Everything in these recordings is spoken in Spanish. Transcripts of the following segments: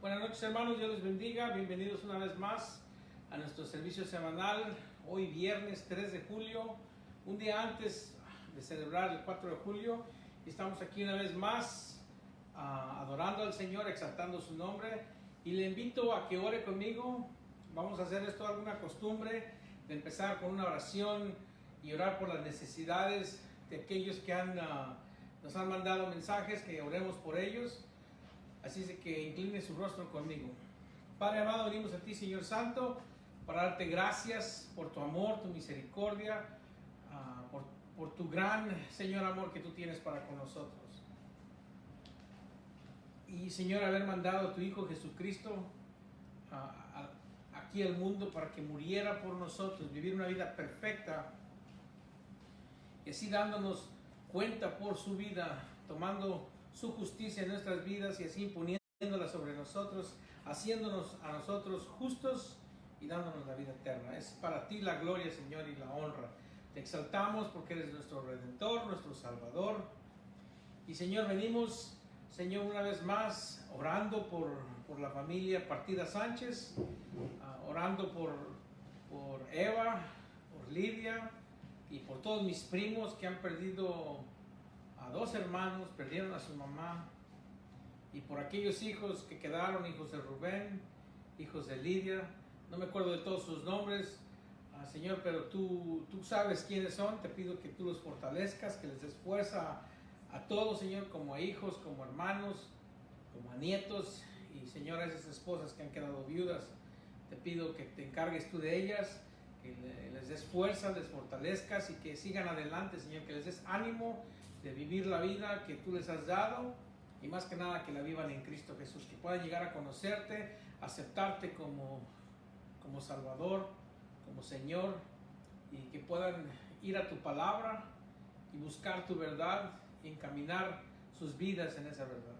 Buenas noches, hermanos, Dios les bendiga. Bienvenidos una vez más a nuestro servicio semanal. Hoy viernes 3 de julio, un día antes de celebrar el 4 de julio. Y estamos aquí una vez más adorando al Señor, exaltando su nombre. Y le invito a que ore conmigo. Vamos a hacer esto alguna costumbre de empezar con una oración y orar por las necesidades de aquellos que nos han mandado mensajes, que oremos por ellos. Así es que incline su rostro conmigo. Padre amado, venimos a ti, Señor Santo, para darte gracias por tu amor, tu misericordia, por tu gran, Señor, amor que tú tienes para con nosotros. Y, Señor, haber mandado a tu Hijo Jesucristo aquí al mundo para que muriera por nosotros, vivir una vida perfecta, y así dándonos cuenta por su vida, tomando su justicia en nuestras vidas y así imponiéndola sobre nosotros, haciéndonos a nosotros justos y dándonos la vida eterna. Es para ti la gloria, Señor, y la honra. Te exaltamos porque eres nuestro Redentor, nuestro Salvador. Y, Señor, venimos, Señor, una vez más orando por la familia Partida Sánchez, orando por Eva, por Lidia y por todos mis primos que han perdido a dos hermanos, perdieron a su mamá, y por aquellos hijos que quedaron, hijos de Rubén, hijos de Lidia. No me acuerdo de todos sus nombres, Señor, pero tú sabes quiénes son. Te pido que tú los fortalezcas, que les des fuerza a todos, Señor, como a hijos, como a hermanos, como a nietos, y, Señor, a esas esposas que han quedado viudas, te pido que te encargues tú de ellas, que les des fuerza, les fortalezcas y que sigan adelante, Señor, que les des ánimo de vivir la vida que tú les has dado, y más que nada que la vivan en Cristo Jesús, que puedan llegar a conocerte, aceptarte como Salvador, como Señor, y que puedan ir a tu palabra y buscar tu verdad y encaminar sus vidas en esa verdad.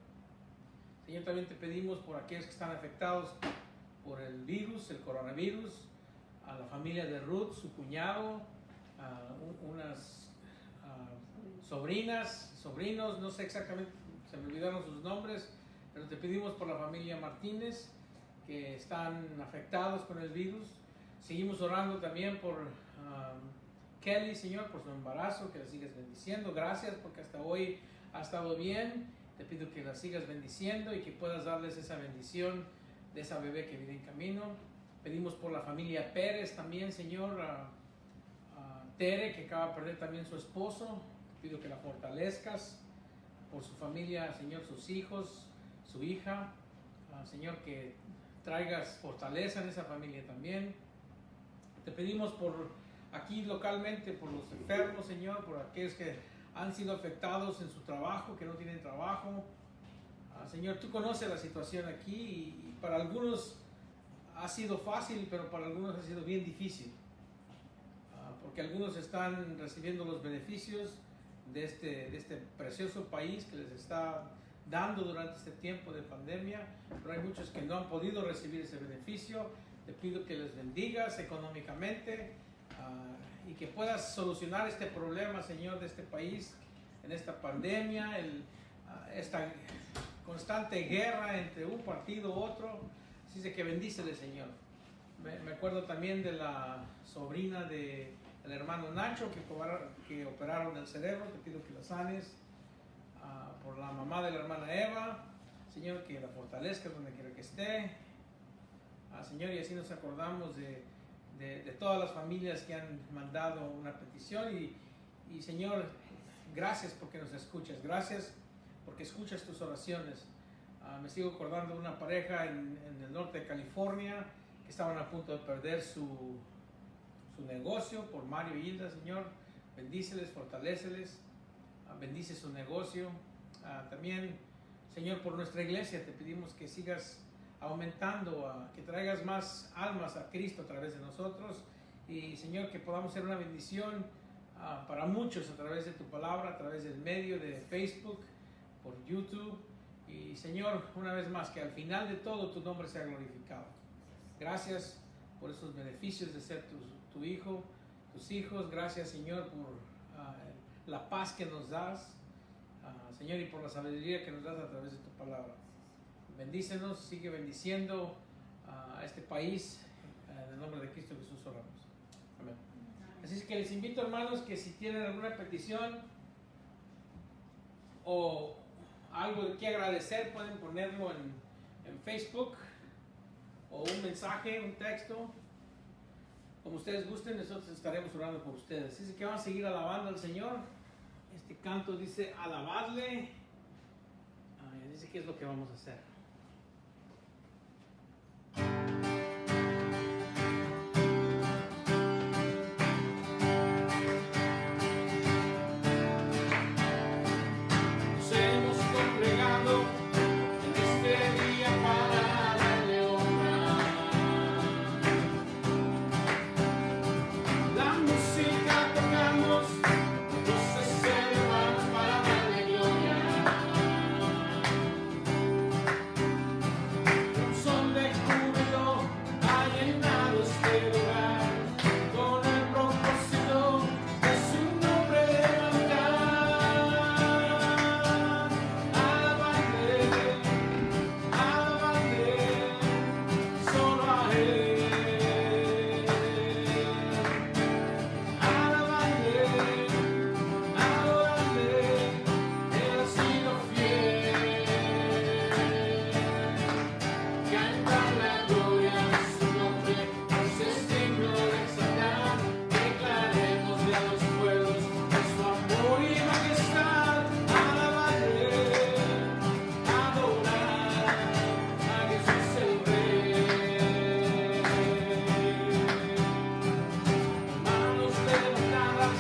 Señor, también te pedimos por aquellos que están afectados por el virus, el coronavirus, a la familia de Ruth, su cuñado, a unas sobrinos, no sé exactamente, se me olvidaron sus nombres, pero te pedimos por la familia Martínez que están afectados con el virus. Seguimos orando también por Kelly, Señor, por su embarazo, que la sigas bendiciendo. Gracias porque hasta hoy ha estado bien. Te pido que la sigas bendiciendo y que puedas darles esa bendición de esa bebé que viene en camino. Pedimos por la familia Pérez también, Señor, a Tere, que acaba de perder también su esposo. Te pido que la fortalezcas, por su familia, Señor, sus hijos, su hija, Señor, que traigas fortaleza en esa familia también. Te pedimos por aquí localmente, por los enfermos, Señor, por aquellos que han sido afectados en su trabajo, que no tienen trabajo. Señor, tú conoces la situación aquí, y para algunos ha sido fácil, pero para algunos ha sido bien difícil, porque algunos están recibiendo los beneficios de este precioso país que les está dando durante este tiempo de pandemia, pero hay muchos que no han podido recibir ese beneficio. Te pido que les bendigas económicamente, y que puedas solucionar este problema, Señor, de este país en esta pandemia, esta constante guerra entre un partido u otro. Así de que bendícele, Señor. Me acuerdo también de la sobrina del hermano Nacho que operaron el cerebro. Te pido que la sanes. Por la mamá de la hermana Eva, Señor, que la fortalezca donde quiera que esté. Señor, y así nos acordamos de todas las familias que han mandado una petición. Y Señor, gracias porque nos escuchas. Gracias porque escuchas tus oraciones. Me sigo acordando de una pareja en el norte de California que estaban a punto de perder su negocio por Mario y Hilda. Señor, bendíceles, fortaléceles, bendice su negocio. También, Señor, por nuestra iglesia te pedimos que sigas aumentando, que traigas más almas a Cristo a través de nosotros, y, Señor, que podamos ser una bendición para muchos a través de tu palabra, a través del medio de Facebook, por YouTube. Y, Señor, una vez más, que al final de todo tu nombre sea glorificado. Gracias por esos beneficios de ser tu hijo, tus hijos. Gracias, Señor, por la paz que nos das, Señor, y por la sabiduría que nos das a través de tu palabra. Bendice bendícenos, sigue bendiciendo a este país. En el nombre de Cristo Jesús oramos. Amén. Así es que les invito, hermanos, que si tienen alguna petición o algo que agradecer, pueden ponerlo en Facebook, o un mensaje, un texto, como ustedes gusten. Nosotros estaremos orando por ustedes. Así que vamos a seguir alabando al Señor. Este canto dice alabadle. Dice qué es lo que vamos a hacer. Nos hemos congregado en este día para darle honra. La música tocamos, voces se elevan para darle gloria. Un son de júbilo ha llenado este lugar, con el propósito de su nombre levantar. Alabadle, alabadle, solo a Él. Alabadle, adorarle, Él ha sido fiel. Cantar la gloria de su nombre, pues es digno de exaltar. Declarémosle a los pueblos de su amor y majestad. Alabadle, adorar a Jesús el Rey. Manos levantadas,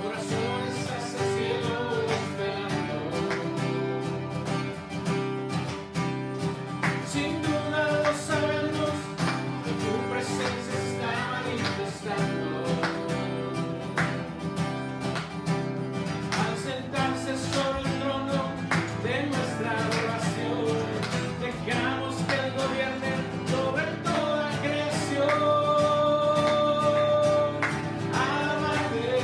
corazones hacia el cielo esperando. Sin duda lo sabemos, que tu presencia se está manifestando. Al sentarse sobre el trono de nuestra adoración, dejamos que Él gobierne sobre toda creación. Alabadle,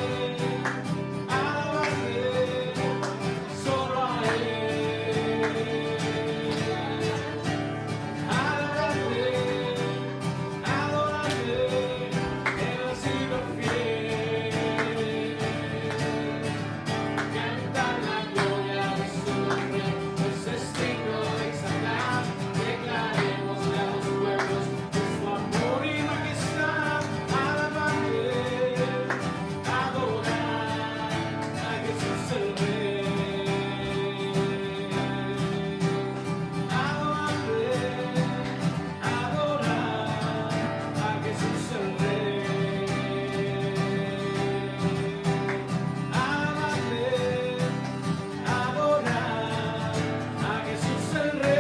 alabadle, solo a Él. Alabadle, adorarle, Él ha sido fiel. Cantar la gloria de su nombre, pues es digno de exaltar. Declarémosle a los pueblos de su amor y majestad. Alabadle, adorar a Jesús el Rey. Alabadle, adorar a Jesús el Rey. Alabadle, adorar a Jesús el Rey.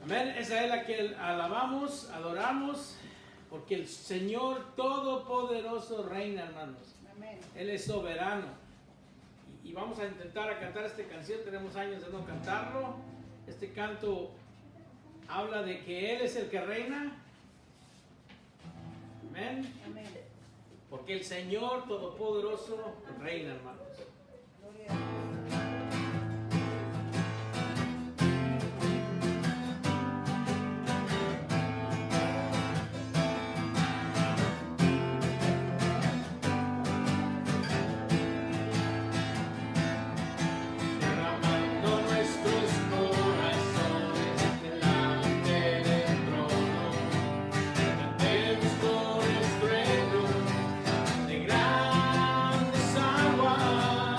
Amén. Esa es la que alabamos, adoramos, porque el Señor Todopoderoso reina, hermanos. Amén. Él es soberano. Y vamos a intentar a cantar esta canción. Tenemos años de no cantarlo. Este canto habla de que Él es el que reina. Amén. Amén. Porque el Señor Todopoderoso reina, hermanos. Gloria a Dios. Derramando nuestros corazones delante del trono, cantemos con estruendo de grandes aguas.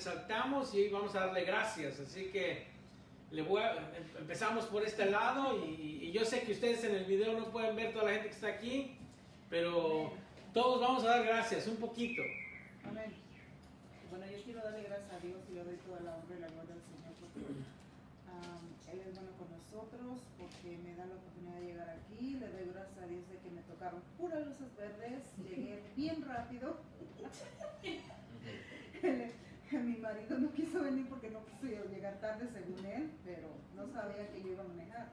exaltamos y vamos a darle gracias. Así que empezamos por este lado y yo sé que ustedes en el video no pueden ver toda la gente que está aquí, pero todos vamos a dar gracias, un poquito. Amén. Bueno, yo quiero darle gracias a Dios y le doy toda la honra y la gloria al Señor porque Él es bueno con nosotros, porque me da la oportunidad de llegar aquí. Le doy gracias a Dios de que me tocaron puras luces verdes, llegué bien rápido. Mi marido no quiso venir porque no quiso llegar tarde según él, pero no sabía que yo iba a manejar.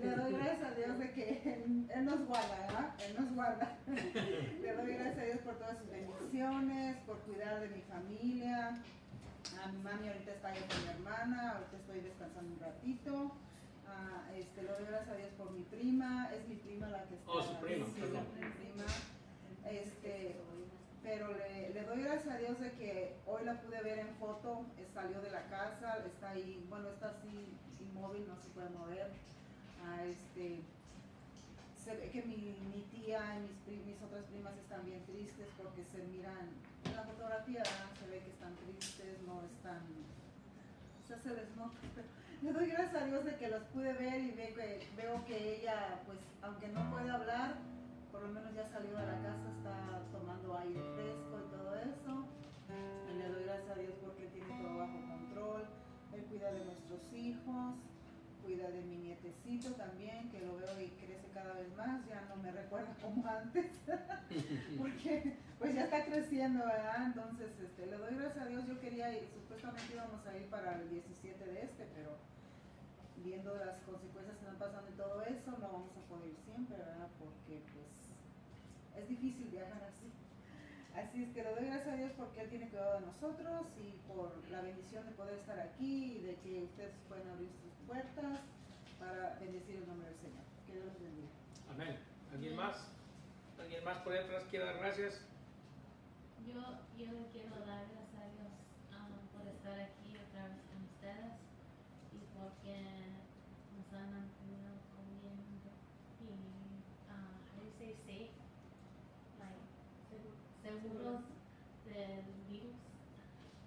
Le doy gracias a Dios de que Él nos guarda, ¿verdad? Él nos guarda. Le doy gracias a Dios por todas sus bendiciones, por cuidar de mi familia. A mi mami ahorita está allá con mi hermana, ahorita estoy descansando un ratito. Le doy gracias a Dios por mi prima, es mi prima la que está. Oh, su prima, sí, perdón. mi prima. Pero le doy gracias a Dios de que hoy la pude ver en foto, salió de la casa, está ahí, bueno, está así inmóvil, no se puede mover. Se ve que mi tía y mis otras primas están bien tristes porque se miran en la fotografía, se ve que están tristes, no están, o sea, se les nota. Le doy gracias a Dios de que los pude ver y veo que ella, pues, aunque no puede hablar, por lo menos ya salió de la casa, está tomando aire fresco y todo eso. Y le doy gracias a Dios porque Él tiene todo bajo control. Él cuida de nuestros hijos, cuida de mi nietecito también, que lo veo y crece cada vez más. Ya no me recuerda como antes, porque pues ya está creciendo, ¿verdad? Entonces le doy gracias a Dios. Yo quería ir, supuestamente íbamos a ir para el 17 de pero viendo las consecuencias que están pasando y todo eso, no vamos a poder ir siempre, ¿verdad? Porque pues es difícil viajar así. Así es que le doy gracias a Dios porque Él tiene cuidado de nosotros y por la bendición de poder estar aquí y de que ustedes pueden abrir sus puertas para bendecir el nombre del Señor. Que Dios los bendiga. Amén. ¿Alguien más? ¿Alguien más por ahí atrás quiere dar gracias? Yo le quiero dar gracias a Dios por estar aquí otra vez con ustedes y porque nos han mantenido comiendo y how do you say safe? Like, seguros del virus,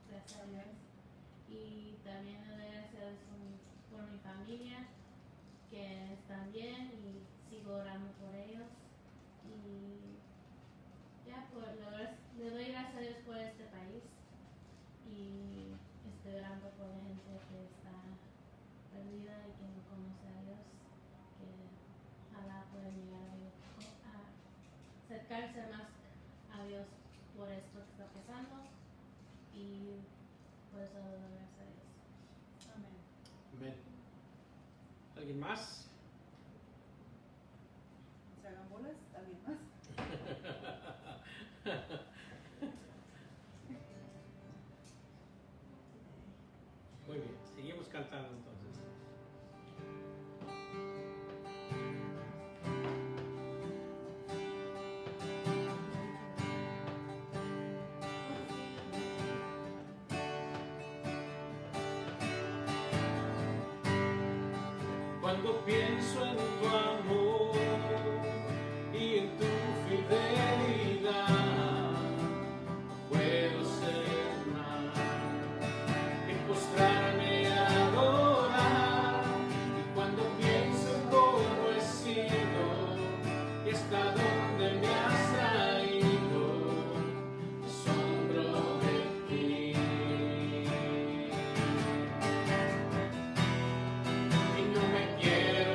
gracias a Dios. Y también le doy gracias a Dios por mi familia, que están bien y sigo orando por ellos. Y ya, le doy gracias a Dios por este país y estoy orando por la gente que está perdida y que no conoce a Dios, que ojalá puedan llegar a acercarse más a Dios por esto que está pasando y por eso le doy gracias a Dios. Amén. Amén. ¿Alguien más? ¿Se hagan bolas? ¿Alguien más? Muy bien, seguimos cantando entonces. Cuando pienso en tu amor y en tu fidelidad, puedo ser más que postrarme a adorar. Y cuando pienso en cómo he sido y hasta dónde me has traído, me asombro de ti. Y no me quiero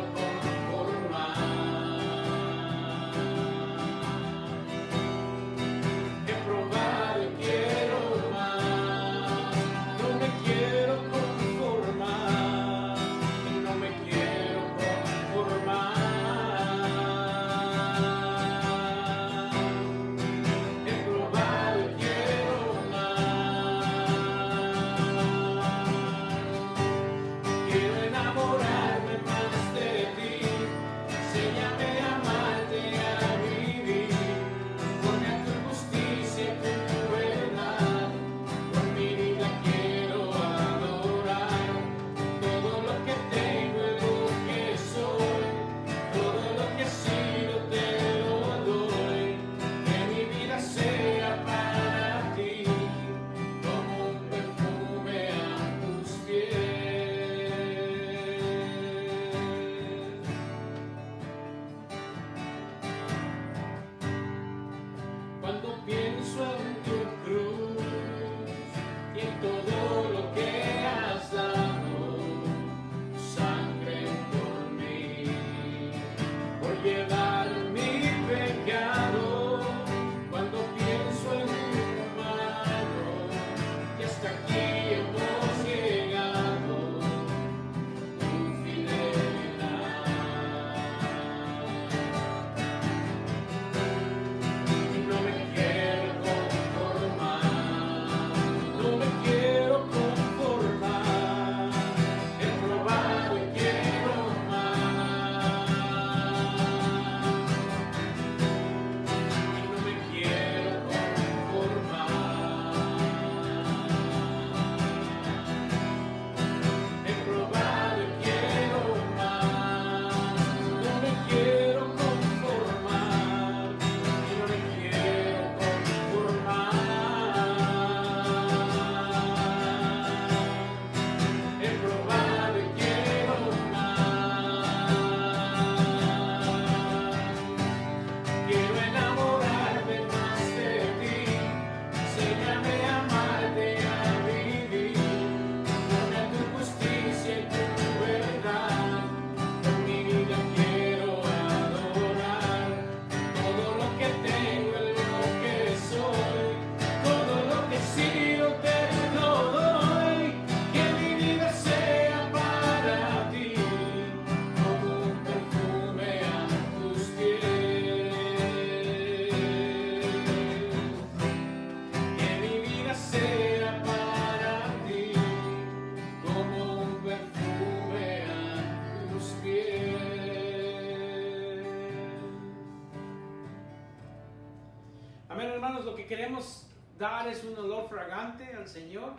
queremos dar es un olor fragante al Señor.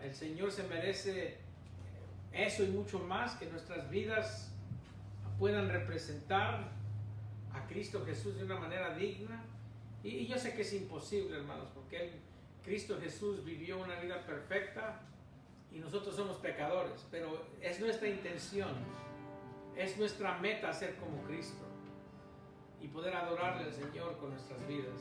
El Señor se merece eso y mucho más, que nuestras vidas puedan representar a Cristo Jesús de una manera digna. Y yo sé que es imposible, hermanos, porque Cristo Jesús vivió una vida perfecta y nosotros somos pecadores, pero es nuestra intención, es nuestra meta ser como Cristo y poder adorarle al Señor con nuestras vidas.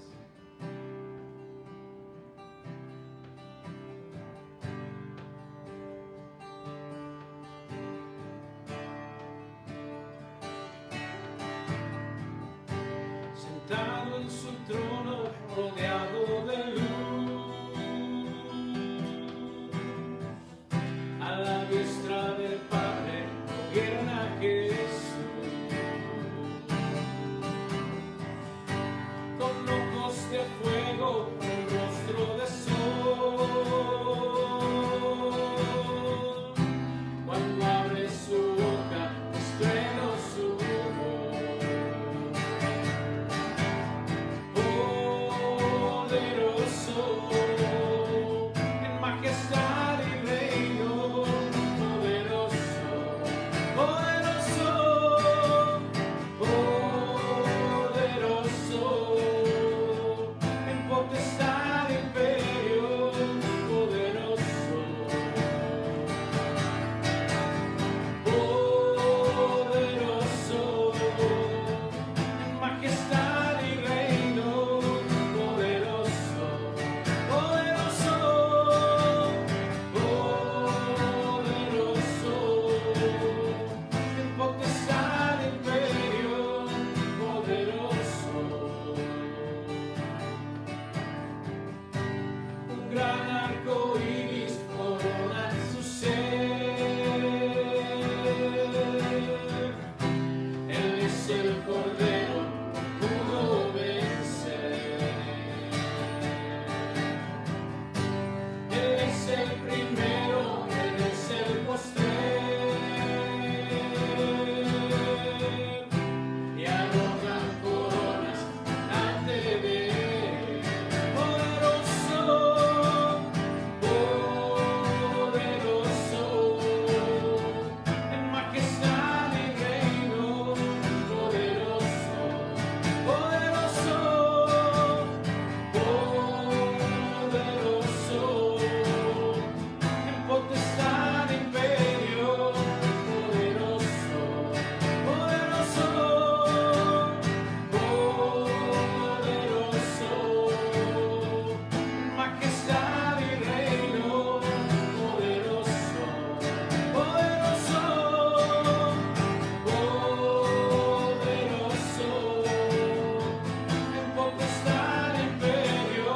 Sentado en su trono, rodeado de luz, a la diestra del Padre gobierna Jesús, con ojos de fuego, un rostro de sol. Cuando abre su boca, estruendo su voz. En majestad y reino, poderoso, poderoso, poderoso, en potestad y imperio, poderoso, poderoso, en majestad y reino, poderoso, poderoso, poderoso, en potestad y imperio, poderoso. Un gran arco iris corona su ser. Él es el Cordero, pudo vencer. Él es el primero, Él es el postrer, y arrojan coronas ante de él. Poderoso, poderoso, en majestad y reino, poderoso, poderoso, poderoso, en potestad y imperio, poderoso, poderoso, poderoso, en majestad y reino, poderoso, poderoso, poderoso, en potestad y imperio,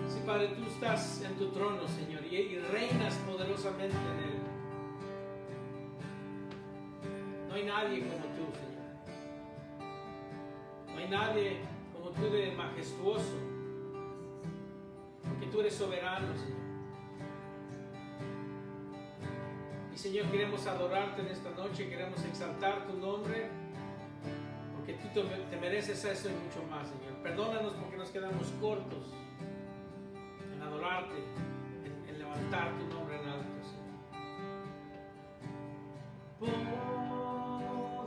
Sí, Padre, tú estás en tu trono, Señor, y reinas poderosamente en él. No hay nadie como tú, Señor. No hay nadie como tú de majestuoso, porque tú eres soberano, Señor. Y Señor, queremos adorarte en esta noche, queremos exaltar tu nombre, porque tú te mereces eso y mucho más, Señor. Perdónanos porque nos quedamos cortos en adorarte, en levantar tu nombre en alto, Señor.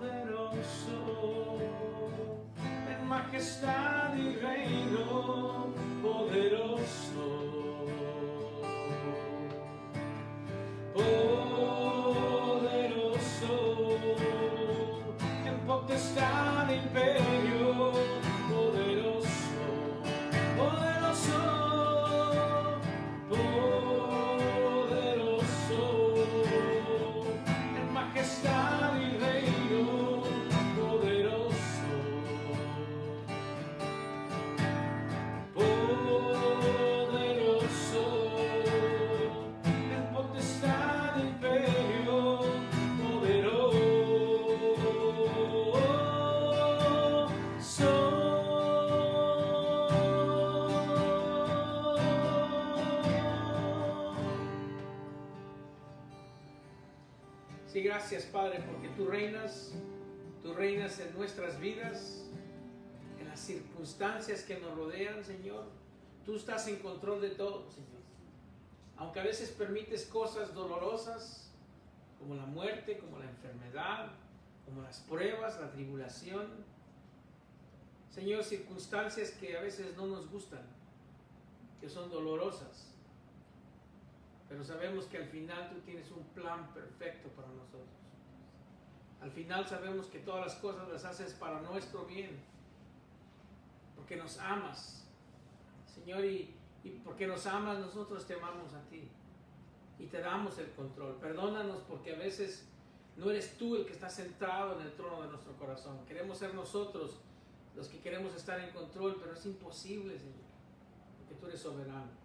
Poderoso, en majestad y reino, poderoso, poderoso, en potestad e imperio, poderoso, poderoso, poderoso, en majestad y reino, poderoso, Sí, gracias, Padre, porque tú reinas en nuestras vidas, en las circunstancias que nos rodean, Señor. Tú estás en control de todo, Señor. Aunque a veces permites cosas dolorosas, como la muerte, como la enfermedad, como las pruebas, la tribulación. Señor, circunstancias que a veces no nos gustan, que son dolorosas. Pero sabemos que al final tú tienes un plan perfecto para nosotros. Al final sabemos que todas las cosas las haces para nuestro bien. Porque nos amas, Señor, y porque nos amas, nosotros te amamos a ti. Y te damos el control. Perdónanos porque a veces no eres tú el que está sentado en el trono de nuestro corazón. Queremos ser nosotros los que queremos estar en control, pero es imposible, Señor, porque tú eres soberano.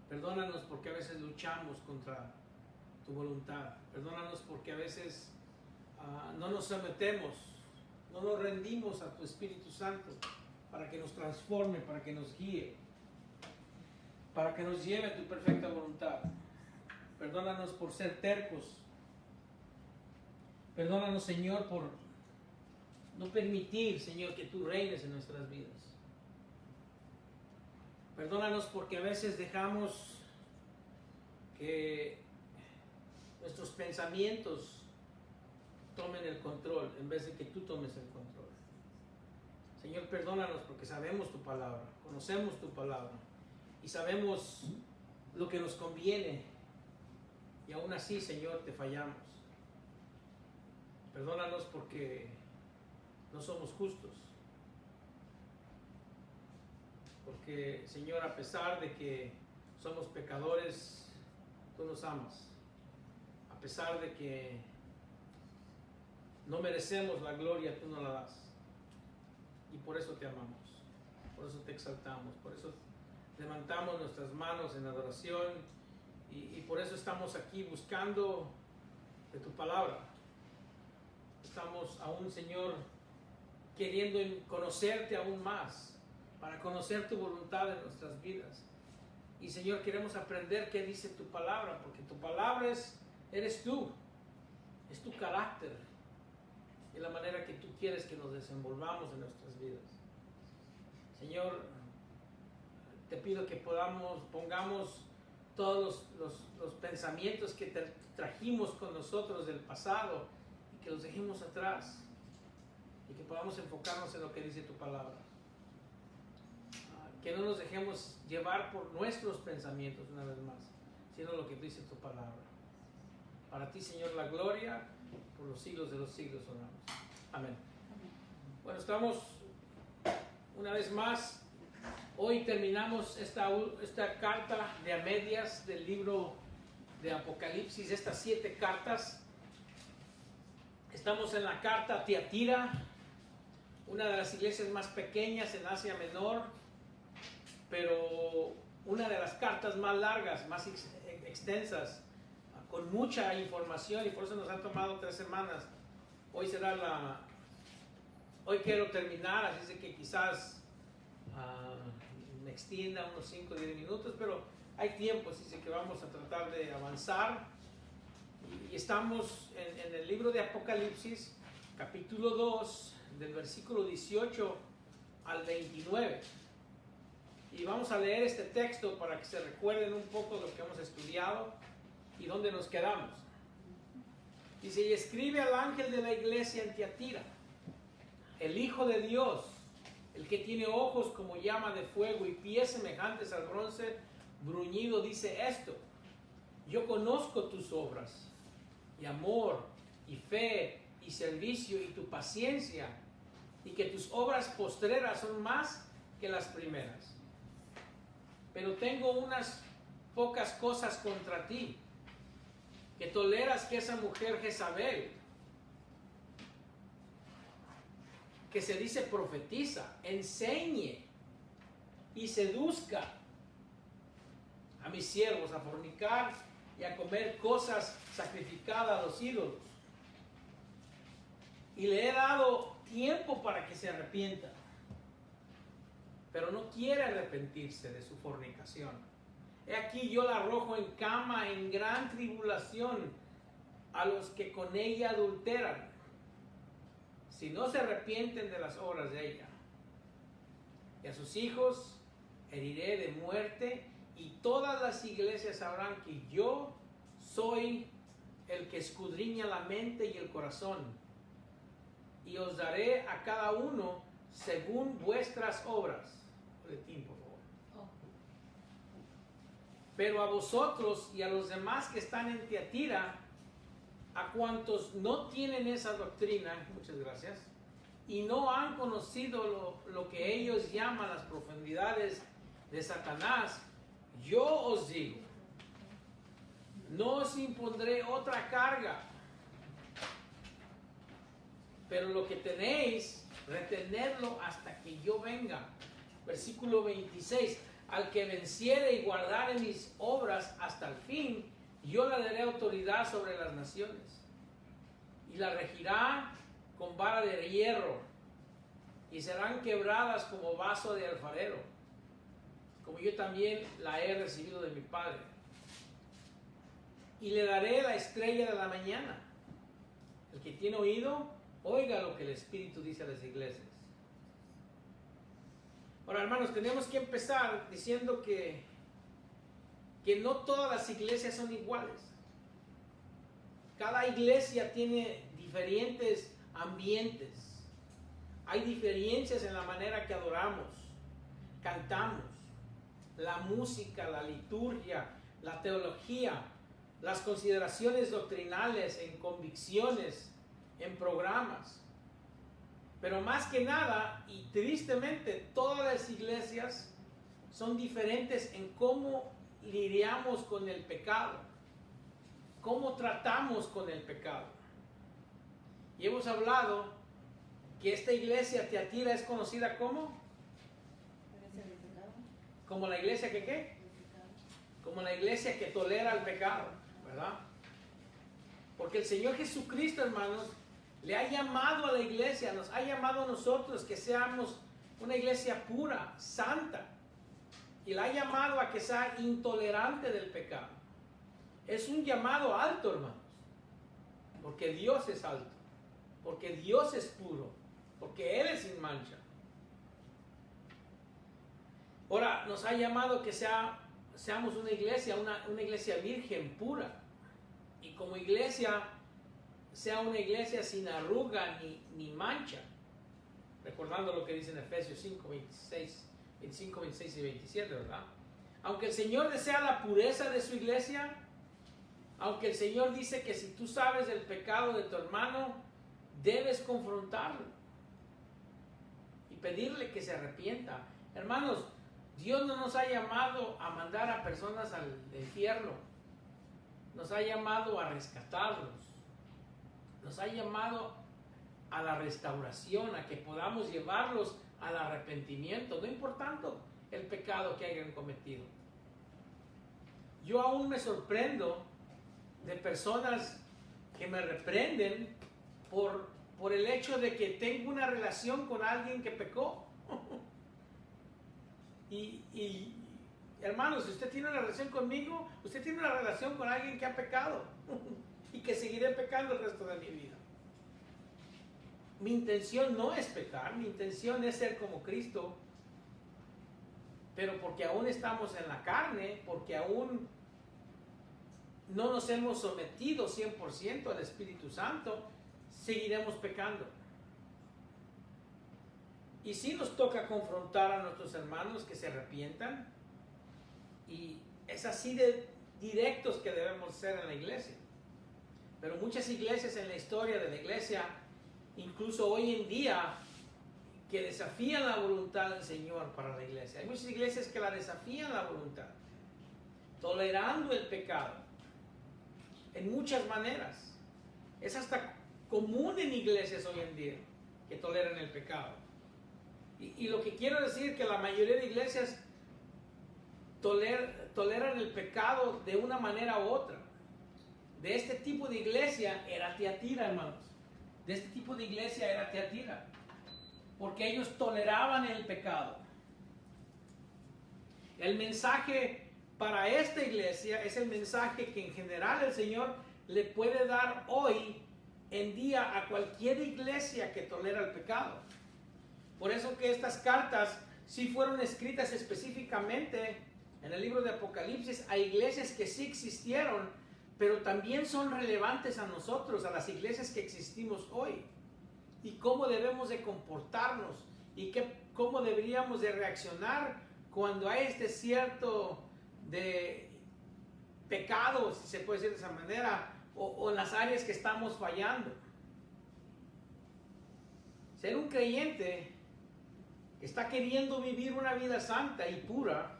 Perdónanos porque a veces luchamos contra tu voluntad. Perdónanos porque a veces no nos sometemos, no nos rendimos a tu Espíritu Santo para que nos transforme, para que nos guíe, para que nos lleve a tu perfecta voluntad. Perdónanos por ser tercos. Perdónanos, Señor, por no permitir, Señor, que tú reines en nuestras vidas. Perdónanos porque a veces dejamos que nuestros pensamientos tomen el control en vez de que tú tomes el control. Señor, perdónanos porque sabemos tu palabra, conocemos tu palabra y sabemos lo que nos conviene y aún así, Señor, te fallamos. Perdónanos porque no somos justos. Porque, Señor, a pesar de que somos pecadores, tú nos amas. A pesar de que no merecemos la gloria, tú nos la das. Y por eso te amamos, por eso te exaltamos, por eso levantamos nuestras manos en adoración y por eso estamos aquí buscando de tu palabra. Estamos aún, Señor, queriendo conocerte aún más, para conocer tu voluntad en nuestras vidas. Y, Señor, queremos aprender qué dice tu palabra, porque tu palabra eres tú, es tu carácter, y la manera que tú quieres que nos desenvolvamos en nuestras vidas. Señor, te pido que pongamos todos los pensamientos que trajimos con nosotros del pasado y que los dejemos atrás y que podamos enfocarnos en lo que dice tu palabra. Que no nos dejemos llevar por nuestros pensamientos una vez más, sino lo que dice tu palabra. Para ti, Señor, la gloria por los siglos de los siglos oramos. Amén. Bueno, estamos una vez más. Hoy terminamos esta carta de a medias del libro de Apocalipsis, estas 7 cartas. Estamos en la carta a Tiatira, una de las iglesias más pequeñas en Asia Menor, pero una de las cartas más largas, más extensas, con mucha información, y por eso nos han tomado 3 semanas. Hoy quiero terminar, así es que quizás me extienda unos 5 o 10 minutos, pero hay tiempo, así es que vamos a tratar de avanzar. Y estamos en el libro de Apocalipsis, capítulo 2, del versículo 18 al 29. Y vamos a leer este texto para que se recuerden un poco lo que hemos estudiado y dónde nos quedamos. Dice: y escribe al ángel de la iglesia en Tiatira, el Hijo de Dios, el que tiene ojos como llama de fuego y pies semejantes al bronce bruñido, dice esto: yo conozco tus obras, y amor, y fe, y servicio, y tu paciencia, y que tus obras postreras son más que las primeras. Pero tengo unas pocas cosas contra ti, que toleras que esa mujer Jezabel, que se dice profetiza, enseñe y seduzca a mis siervos a fornicar y a comer cosas sacrificadas a los ídolos. Y le he dado tiempo para que se arrepienta, pero no quiere arrepentirse de su fornicación. He aquí yo la arrojo en cama en gran tribulación a los que con ella adulteran, si no se arrepienten de las obras de ella. Y a sus hijos heriré de muerte, y todas las iglesias sabrán que yo soy el que escudriña la mente y el corazón, y os daré a cada uno según vuestras obras. Boletín, por favor. Pero a vosotros y a los demás que están en Tiatira, a cuantos no tienen esa doctrina, muchas gracias, y no han conocido lo que ellos llaman las profundidades de Satanás, yo os digo, no os impondré otra carga, pero lo que tenéis, retenedlo hasta que yo venga. Versículo 26, al que venciere y guardare mis obras hasta el fin, yo le daré autoridad sobre las naciones, y la regirá con vara de hierro, y serán quebradas como vaso de alfarero, como yo también la he recibido de mi Padre. Y le daré la estrella de la mañana. El que tiene oído, oiga lo que el Espíritu dice a las iglesias. Ahora, hermanos, tenemos que empezar diciendo que no todas las iglesias son iguales. Cada iglesia tiene diferentes ambientes. Hay diferencias en la manera que adoramos, cantamos, la música, la liturgia, la teología, las consideraciones doctrinales, en convicciones, en programas. Pero más que nada, y tristemente, todas las iglesias son diferentes en cómo lidiamos con el pecado, cómo tratamos con el pecado. Y hemos hablado que esta iglesia Tiatira es conocida como la iglesia que ¿qué? Como la iglesia que tolera el pecado, ¿verdad? Porque el Señor Jesucristo, hermanos, le ha llamado a la iglesia, nos ha llamado a nosotros que seamos una iglesia pura, santa, y la ha llamado a que sea intolerante del pecado. Es un llamado alto, hermanos, porque Dios es alto, porque Dios es puro, porque Él es sin mancha. Ahora nos ha llamado que seamos una iglesia virgen, pura, y como iglesia sea una iglesia sin arruga ni mancha, recordando lo que dice en Efesios 5, 25, 26 y 27, ¿verdad? Aunque el Señor desea la pureza de su iglesia, aunque el Señor dice que si tú sabes del pecado de tu hermano, debes confrontarlo y pedirle que se arrepienta. Hermanos, Dios no nos ha llamado a mandar a personas al infierno, nos ha llamado a rescatarlos, nos ha llamado a la restauración, a que podamos llevarlos al arrepentimiento, no importando el pecado que hayan cometido. Yo aún me sorprendo de personas que me reprenden por el hecho de que tengo una relación con alguien que pecó. Y hermanos, si usted tiene una relación conmigo, usted tiene una relación con alguien que ha pecado y que seguiré pecando el resto de mi vida. Mi intención no es pecar, mi intención es ser como Cristo, pero porque aún estamos en la carne, porque aún no nos hemos sometido 100% al Espíritu Santo, seguiremos pecando. Y sí nos toca confrontar a nuestros hermanos que se arrepientan, y es así de directos que debemos ser en la iglesia. Pero muchas iglesias en la historia de la iglesia, incluso hoy en día, que desafían la voluntad del Señor para la iglesia. Hay muchas iglesias que la desafían la voluntad, tolerando el pecado en muchas maneras. Es hasta común en iglesias hoy en día que toleran el pecado. Y lo que quiero decir es que la mayoría de iglesias toleran el pecado de una manera u otra. De este tipo de iglesia era Tiatira, hermanos. De este tipo de iglesia era Tiatira, porque ellos toleraban el pecado. El mensaje para esta iglesia es el mensaje que en general el Señor le puede dar hoy en día a cualquier iglesia que tolera el pecado. Por eso que estas cartas sí fueron escritas específicamente en el libro de Apocalipsis a iglesias que sí existieron, pero también son relevantes a nosotros, a las iglesias que existimos hoy. Y cómo debemos de comportarnos y cómo deberíamos de reaccionar cuando hay este desierto de pecado, si se puede decir de esa manera, o en las áreas que estamos fallando. Ser un creyente que está queriendo vivir una vida santa y pura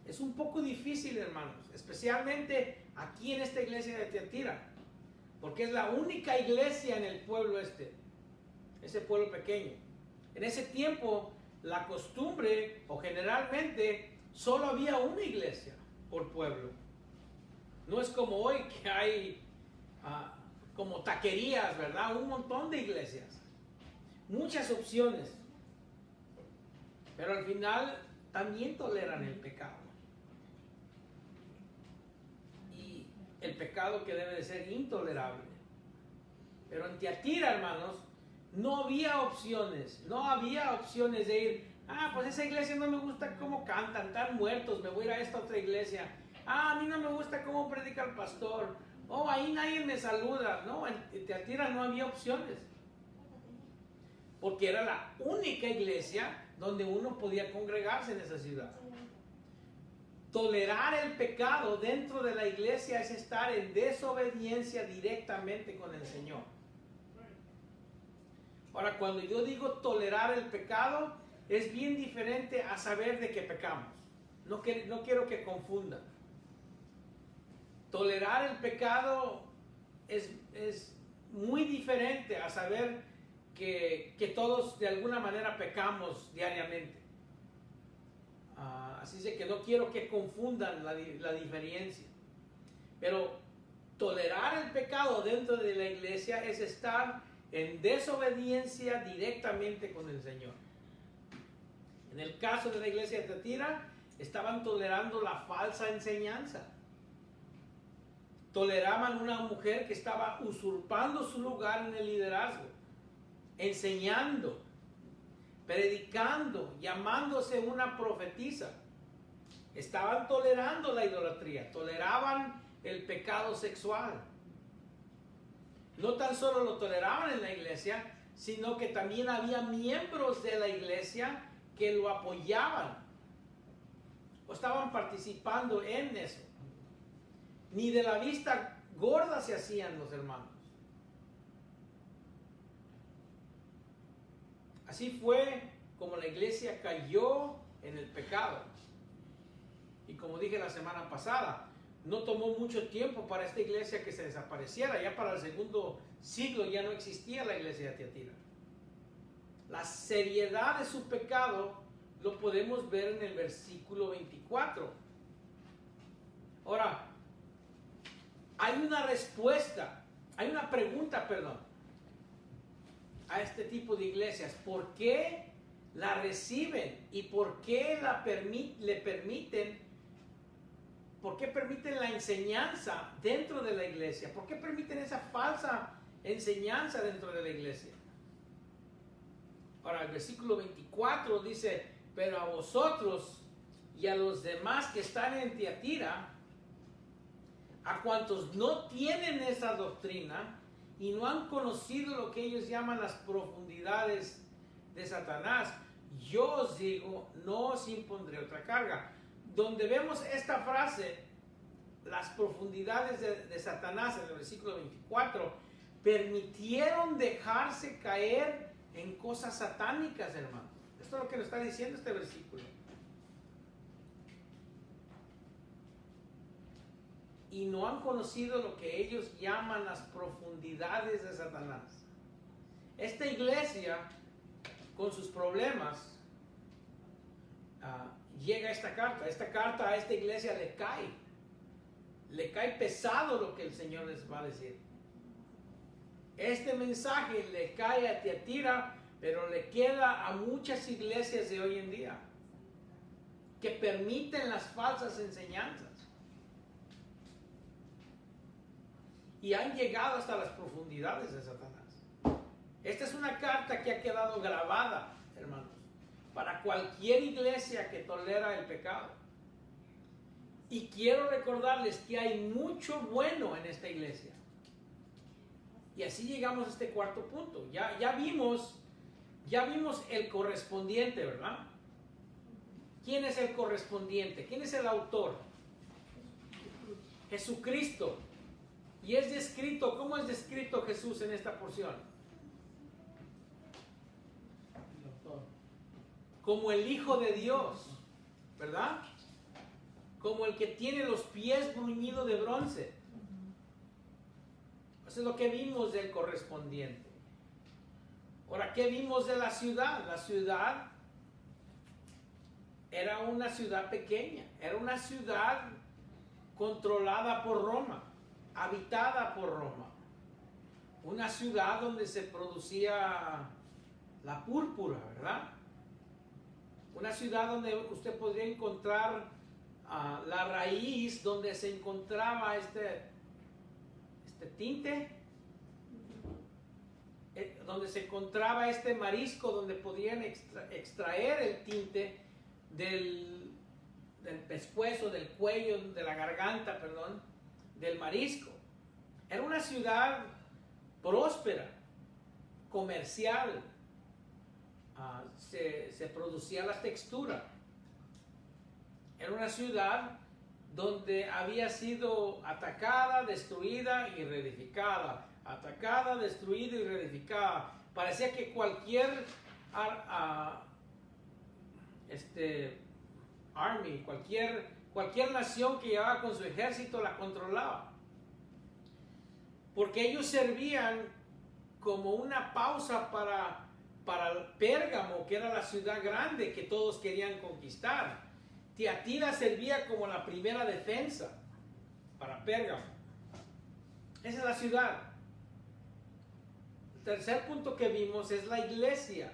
es un poco difícil, hermanos, especialmente aquí en esta iglesia de Tiatira, porque es la única iglesia en el pueblo ese pueblo pequeño. En ese tiempo, la costumbre, o generalmente, solo había una iglesia por pueblo. No es como hoy que hay como taquerías, ¿verdad? Un montón de iglesias, muchas opciones, pero al final también toleran el pecado. Y el pecado que debe de ser intolerable. Pero en Tiatira, hermanos, no había opciones de ir, pues esa iglesia no me gusta cómo cantan, están muertos, me voy a ir a esta otra iglesia. A mí no me gusta cómo predica el pastor. Ahí nadie me saluda. No, en Tiatira no había opciones. Porque era la única iglesia donde uno podía congregarse en esa ciudad. Tolerar el pecado dentro de la iglesia es estar en desobediencia directamente con el Señor. Ahora, cuando yo digo tolerar el pecado, es bien diferente a saber de que pecamos. No quiero que confundan. Tolerar el pecado es muy diferente a saber que todos de alguna manera pecamos diariamente. Así es que no quiero que confundan la diferencia. Pero tolerar el pecado dentro de la iglesia es estar en desobediencia directamente con el Señor. En el caso de la iglesia de Tiatira, estaban tolerando la falsa enseñanza. Toleraban una mujer que estaba usurpando su lugar en el liderazgo, enseñando, predicando, llamándose una profetisa. Estaban tolerando la idolatría, toleraban el pecado sexual. No tan solo lo toleraban en la iglesia, sino que también había miembros de la iglesia que lo apoyaban o estaban participando en eso. Ni de la vista gorda se hacían los hermanos. Así fue como la iglesia cayó en el pecado. Y como dije la semana pasada, no tomó mucho tiempo para esta iglesia que se desapareciera. Ya para el segundo siglo ya no existía la iglesia de Tiatira. La seriedad de su pecado lo podemos ver en el versículo 24. Ahora, hay una pregunta, a este tipo de iglesias. ¿Por qué la reciben y por qué por qué permiten la enseñanza dentro de la iglesia? ¿Por qué permiten esa falsa enseñanza dentro de la iglesia? Ahora, el versículo 24 dice: pero a vosotros y a los demás que están en Tiatira, a cuantos no tienen esa doctrina y no han conocido lo que ellos llaman las profundidades de Satanás, yo os digo, no os impondré otra carga. Donde vemos esta frase, las profundidades de Satanás, en el versículo 24, permitieron dejarse caer en cosas satánicas, hermanos. Esto es lo que nos está diciendo este versículo. Y no han conocido lo que ellos llaman las profundidades de Satanás. Esta iglesia, con sus problemas, llega esta carta a esta iglesia le cae pesado lo que el Señor les va a decir. Este mensaje le cae a Tiatira, pero le queda a muchas iglesias de hoy en día que permiten las falsas enseñanzas. y han llegado hasta las profundidades de Satanás. Esta es una carta que ha quedado grabada, hermanos, para cualquier iglesia que tolera el pecado. Y quiero recordarles que hay mucho bueno en esta iglesia. Y así llegamos a este cuarto punto. Ya vimos el correspondiente, ¿verdad? ¿Quién es el correspondiente? ¿Quién es el autor? Jesucristo. Y es descrito, ¿cómo es descrito Jesús en esta porción? Como el Hijo de Dios, ¿verdad? Como el que tiene los pies bruñidos de bronce. Eso es lo que vimos del correspondiente. Ahora, ¿qué vimos de la ciudad? La ciudad era una ciudad pequeña, era una ciudad controlada por Roma, habitada por Roma. Una ciudad donde se producía la púrpura, ¿verdad? Una ciudad donde usted podría encontrar la raíz donde se encontraba este tinte, donde se encontraba este marisco, donde podían extraer el tinte del pescuezo, del cuello, de la garganta, perdón, del marisco. Era una ciudad próspera, comercial, se producía la textura. Era una ciudad donde había sido atacada, destruida y reedificada. Atacada, destruida y reedificada. Parecía que cualquier army, cualquier nación que llevaba con su ejército la controlaba. Porque ellos servían como una pausa para Pérgamo, que era la ciudad grande que todos querían conquistar. Tiatira servía como la primera defensa para Pérgamo. Esa es la ciudad. El tercer punto que vimos es la iglesia.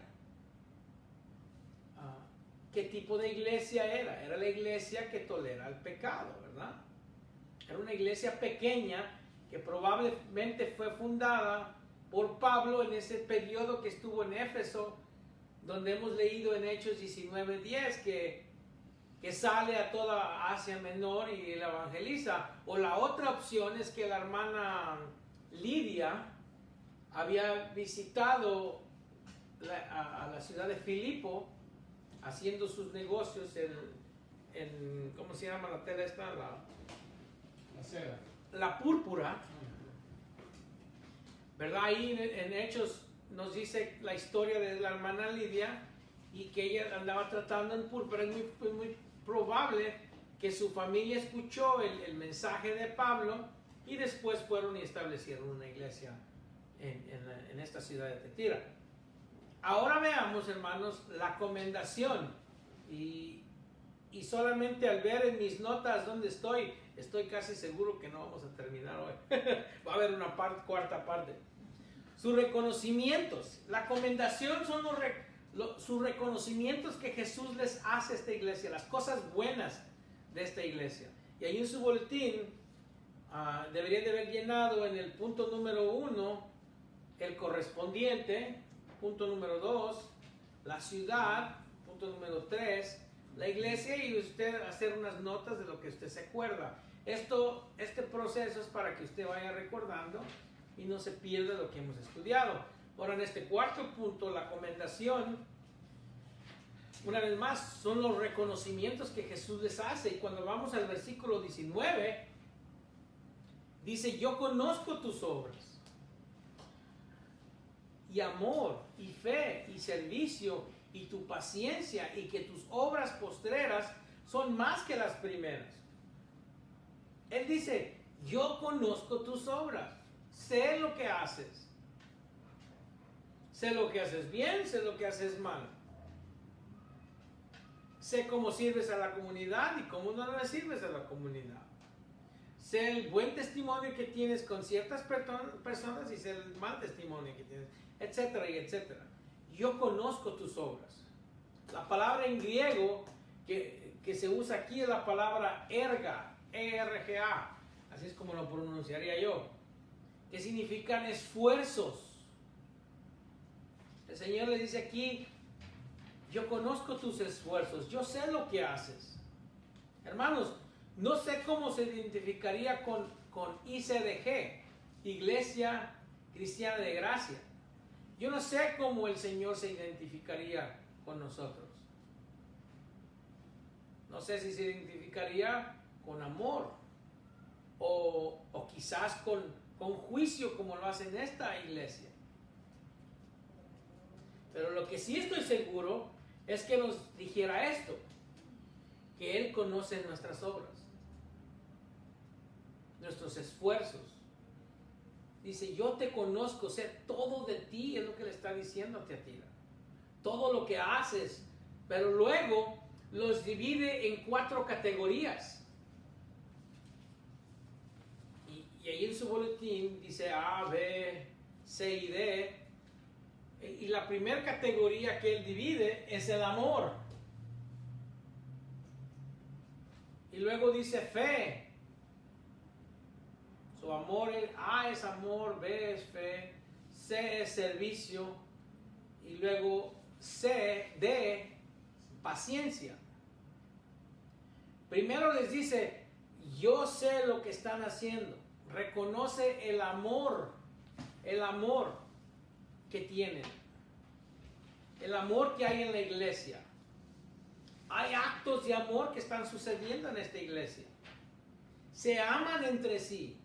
¿Qué tipo de iglesia era? Era la iglesia que tolera el pecado, ¿verdad? Era una iglesia pequeña que probablemente fue fundada por Pablo en ese periodo que estuvo en Éfeso, donde hemos leído en Hechos 19:10 que sale a toda Asia Menor y la evangeliza. O la otra opción es que la hermana Lidia había visitado a la ciudad de Filipo, haciendo sus negocios en ¿cómo se llama la tela esta? La seda. La púrpura, ¿verdad? Ahí en Hechos nos dice la historia de la hermana Lidia y que ella andaba tratando en púrpura. Es muy probable que su familia escuchó el mensaje de Pablo y después fueron y establecieron una iglesia en esta ciudad de Tiatira. Ahora veamos, hermanos, la comendación. Y solamente al ver en mis notas dónde estoy casi seguro que no vamos a terminar hoy. Va a haber una cuarta parte. Sus reconocimientos. La comendación son sus reconocimientos que Jesús les hace a esta iglesia, las cosas buenas de esta iglesia. Y ahí en su boletín debería de haber llenado en el punto número 1 el correspondiente, punto número 2 la ciudad, punto número 3 la iglesia, y usted hacer unas notas de lo que usted se acuerda. Este proceso es para que usted vaya recordando y no se pierda lo que hemos estudiado. Ahora, en este cuarto punto, la comendación, una vez más, son los reconocimientos que Jesús les hace. Y cuando vamos al versículo 19, dice: yo conozco tus obras, y amor, y fe, y servicio, y tu paciencia, y que tus obras postreras son más que las primeras. Él dice: yo conozco tus obras, sé lo que haces. Sé lo que haces bien, sé lo que haces mal. Sé cómo sirves a la comunidad y cómo no le sirves a la comunidad. Sé el buen testimonio que tienes con ciertas personas y sé el mal testimonio que tienes, etcétera y etcétera. Yo conozco tus obras. La palabra en griego que se usa aquí es la palabra erga, E-R-G-A. Así es como lo pronunciaría yo. que significan esfuerzos. El Señor le dice aquí, yo conozco tus esfuerzos, yo sé lo que haces. Hermanos, no sé cómo se identificaría con ICDG, Iglesia Cristiana de Gracia. Yo no sé cómo el Señor se identificaría con nosotros. No sé si se identificaría con amor o quizás con juicio como lo hace en esta iglesia. Pero lo que sí estoy seguro es que nos dijera esto, que Él conoce nuestras obras, nuestros esfuerzos. Dice, yo te conozco, sé todo de ti, es lo que le está diciendo a Tiatira. Todo lo que haces, pero luego los divide en 4 categorías. Y ahí en su boletín dice A, B, C y D. Y la primera categoría que él divide es el amor. Y luego dice fe. Su amor, A es amor, B es fe, C es servicio y luego D, paciencia. Primero les dice, yo sé lo que están haciendo. Reconoce el amor que tienen, el amor que hay en la iglesia. Hay actos de amor que están sucediendo en esta iglesia. Se aman entre sí.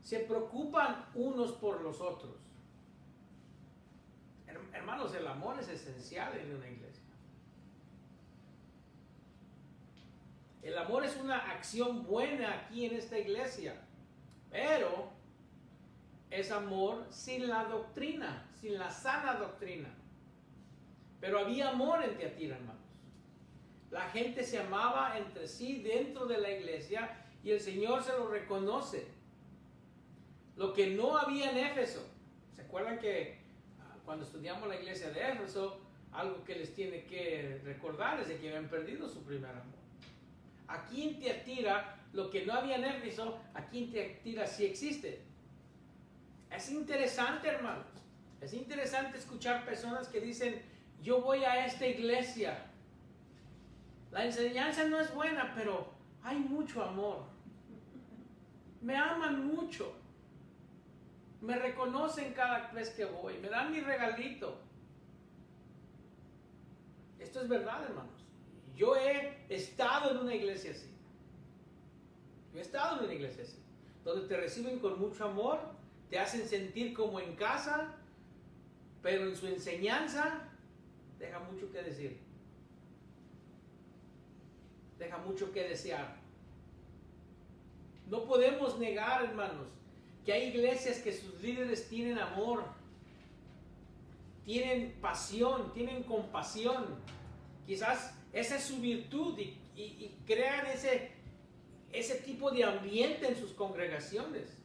Se preocupan unos por los otros. Hermanos, el amor es esencial en una iglesia. El amor es una acción buena aquí en esta iglesia, pero es amor sin la doctrina, sin la sana doctrina. Pero había amor en Tiatira, hermanos. La gente se amaba entre sí dentro de la iglesia y el Señor se lo reconoce. Lo que no había en Éfeso. ¿Se acuerdan que cuando estudiamos la iglesia de Éfeso, algo que les tiene que recordar es de que habían perdido su primer amor? Aquí en Tiatira, lo que no había en Éfeso, aquí en Tiatira sí existe. Es interesante, hermanos. Es interesante escuchar personas que dicen, yo voy a esta iglesia. La enseñanza no es buena, pero hay mucho amor. Me aman mucho. Me reconocen cada vez que voy. Me dan mi regalito. Esto es verdad, hermanos. Yo he estado en una iglesia así. Donde te reciben con mucho amor, te hacen sentir como en casa, pero en su enseñanza deja mucho que decir. Deja mucho que desear. No podemos negar, hermanos, que hay iglesias que sus líderes tienen amor, tienen pasión, tienen compasión. Quizás esa es su virtud y crean ese tipo de ambiente en sus congregaciones.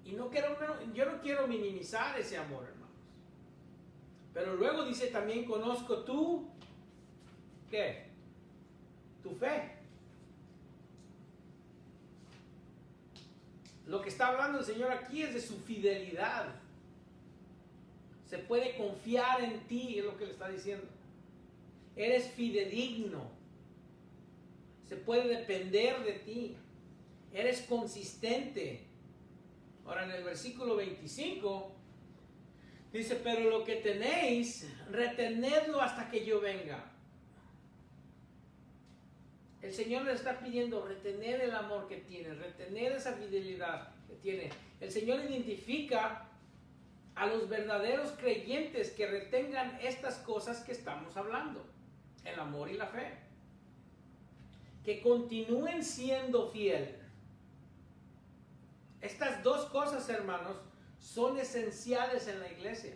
Y yo no quiero minimizar ese amor, hermanos. Pero luego dice también, conozco tú, ¿qué? Tu fe. Lo que está hablando el Señor aquí es de su fidelidad. Se puede confiar en ti, es lo que le está diciendo. Eres fidedigno. Se puede depender de ti. Eres consistente. Ahora en el versículo 25 dice, pero lo que tenéis, retenedlo hasta que yo venga. El Señor le está pidiendo retener el amor que tiene, retener esa fidelidad que tiene. El Señor identifica a los verdaderos creyentes que retengan estas cosas que estamos hablando, el amor y la fe. Que continúen siendo fieles. Estas dos cosas, hermanos, son esenciales en la iglesia.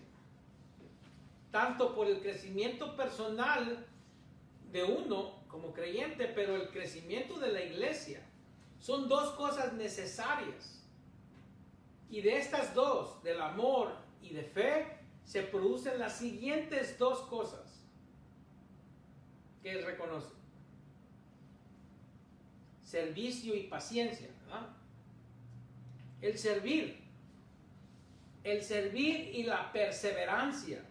Tanto por el crecimiento personal de uno como creyente, pero el crecimiento de la iglesia. Son dos cosas necesarias. Y de estas dos, del amor y de fe, se producen las siguientes dos cosas que él reconoce. Servicio y paciencia, ¿verdad? El servir. El servir y la perseverancia.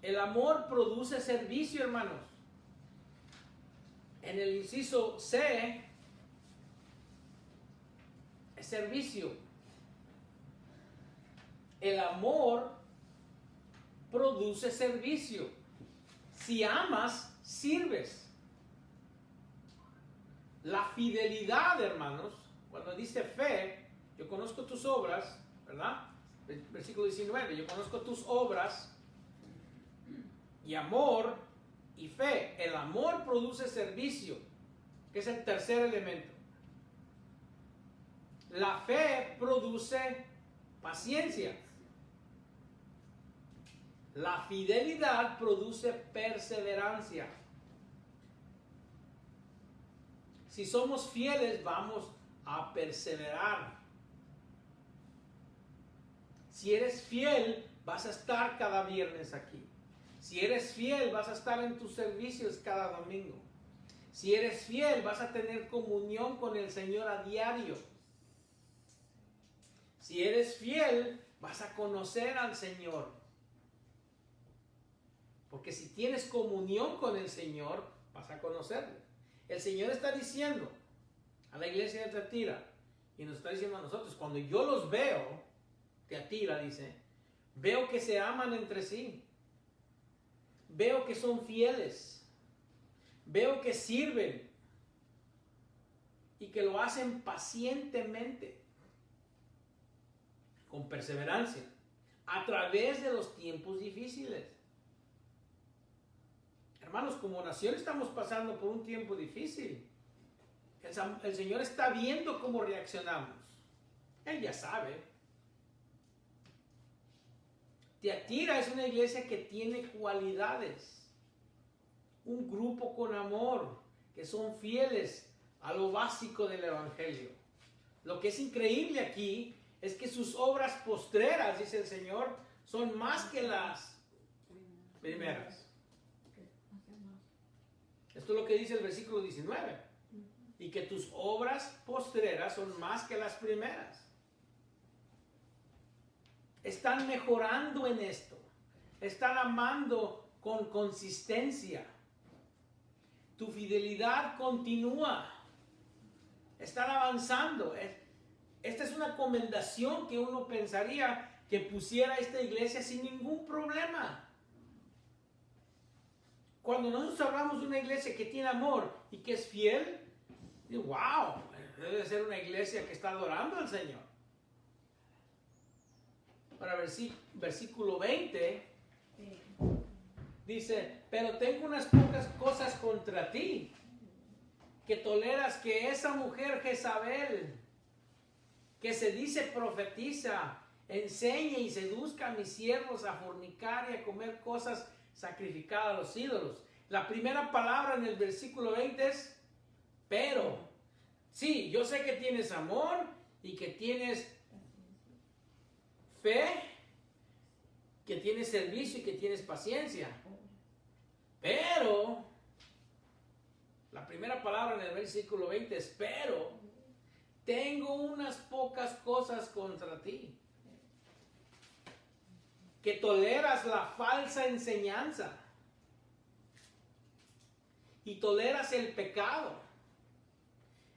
El amor produce servicio, hermanos. En el inciso C, es servicio. El amor produce servicio. Si amas, sirves. La fidelidad, hermanos, cuando dice fe, yo conozco tus obras, ¿verdad? Versículo 19, yo conozco tus obras y amor y fe. El amor produce servicio, que es el tercer elemento. La fe produce paciencia. La fidelidad produce perseverancia. Si somos fieles, vamos a perseverar. Si eres fiel, vas a estar cada viernes aquí. Si eres fiel, vas a estar en tus servicios cada domingo. Si eres fiel, vas a tener comunión con el Señor a diario. Si eres fiel, vas a conocer al Señor. Porque si tienes comunión con el Señor, vas a conocerle. El Señor está diciendo a la iglesia de Tiatira, y nos está diciendo a nosotros, cuando yo los veo, Tiatira dice, veo que se aman entre sí. Veo que son fieles. Veo que sirven. Y que lo hacen pacientemente. Con perseverancia. A través de los tiempos difíciles. Hermanos, como nación estamos pasando por un tiempo difícil. El Señor está viendo cómo reaccionamos. Él ya sabe. Tiatira es una iglesia que tiene cualidades. Un grupo con amor, que son fieles a lo básico del Evangelio. Lo que es increíble aquí es que sus obras postreras, dice el Señor, son más que las primeras. Esto es lo que dice el versículo 19. Y que tus obras postreras son más que las primeras. Están mejorando en esto. Están amando con consistencia. Tu fidelidad continúa. Están avanzando. Esta es una comendación que uno pensaría que pusiera esta iglesia sin ningún problema. Cuando nosotros hablamos de una iglesia que tiene amor y que es fiel, digo, wow, debe ser una iglesia que está adorando al Señor. Ahora, versículo 20 dice, pero tengo unas pocas cosas contra ti, que toleras que esa mujer Jezabel, que se dice profetiza, enseñe y seduzca a mis siervos a fornicar y a comer cosas sacrificadas a los ídolos. La primera palabra en el versículo 20 es pero. Sí, yo sé que tienes amor y que tienes fe, que tienes servicio y que tienes paciencia. Pero, la primera palabra en el versículo 20 es pero. Tengo unas pocas cosas contra ti. Que toleras la falsa enseñanza. Y toleras el pecado.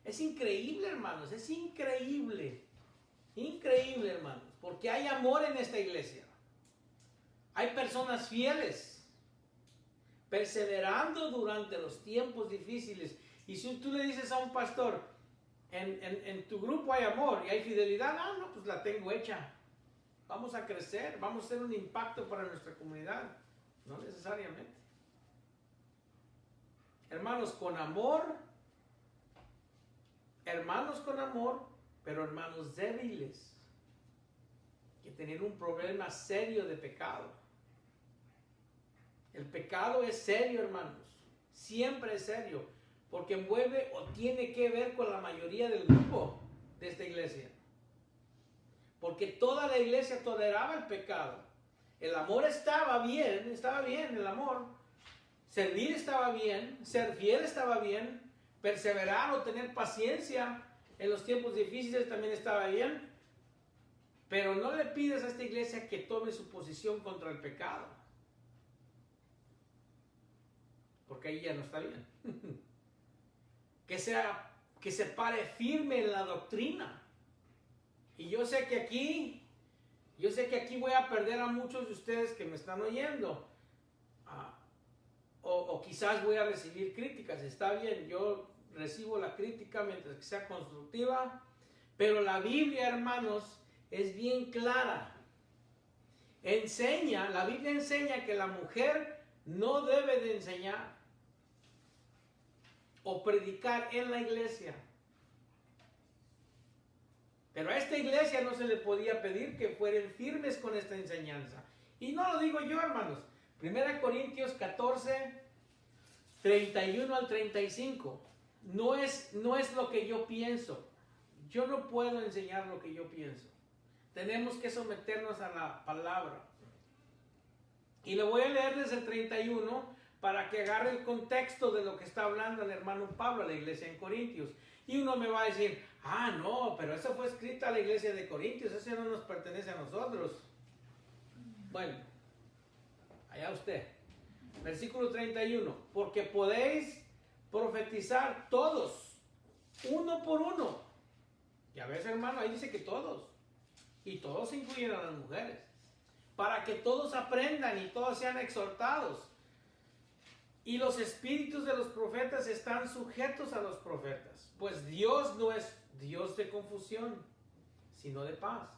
Es increíble, hermanos. Es increíble. Increíble, hermanos. Porque hay amor en esta iglesia. Hay personas fieles. Perseverando durante los tiempos difíciles. Y si tú le dices a un pastor, en tu grupo hay amor y hay fidelidad, no, pues la tengo hecha. Vamos a crecer, vamos a hacer un impacto para nuestra comunidad. No necesariamente. Hermanos con amor, pero hermanos débiles, que tienen un problema serio de pecado. El pecado es serio, hermanos. Siempre es serio. Porque envuelve o tiene que ver con la mayoría del grupo de esta iglesia. Porque toda la iglesia toleraba el pecado. El amor estaba bien el amor. Servir estaba bien, ser fiel estaba bien, perseverar o tener paciencia en los tiempos difíciles también estaba bien, pero no le pides a esta iglesia que tome su posición contra el pecado, porque ahí ya no está bien. Que se pare firme en la doctrina. Y yo sé que aquí voy a perder a muchos de ustedes que me están oyendo. O quizás voy a recibir críticas. Está bien, yo recibo la crítica mientras que sea constructiva. Pero la Biblia, hermanos, es bien clara. La Biblia enseña que la mujer no debe de enseñar o predicar en la iglesia. Pero a esta iglesia no se le podía pedir que fueran firmes con esta enseñanza. Y no lo digo yo, hermanos. 1 Corintios 14, 31 al 35. No es lo que yo pienso. Yo no puedo enseñar lo que yo pienso. Tenemos que someternos a la palabra. Y le voy a leer desde el 31 para que agarre el contexto de lo que está hablando el hermano Pablo a la iglesia en Corintios. Y uno me va a decir, no, pero eso fue escrito a la iglesia de Corintios, eso no nos pertenece a nosotros. Bueno, allá usted. Versículo 31. Porque podéis profetizar todos, uno por uno. Ya ves, hermano, ahí dice que todos. Y todos incluyen a las mujeres. Para que todos aprendan y todos sean exhortados. Y los espíritus de los profetas están sujetos a los profetas. Pues Dios no es Dios de confusión, sino de paz.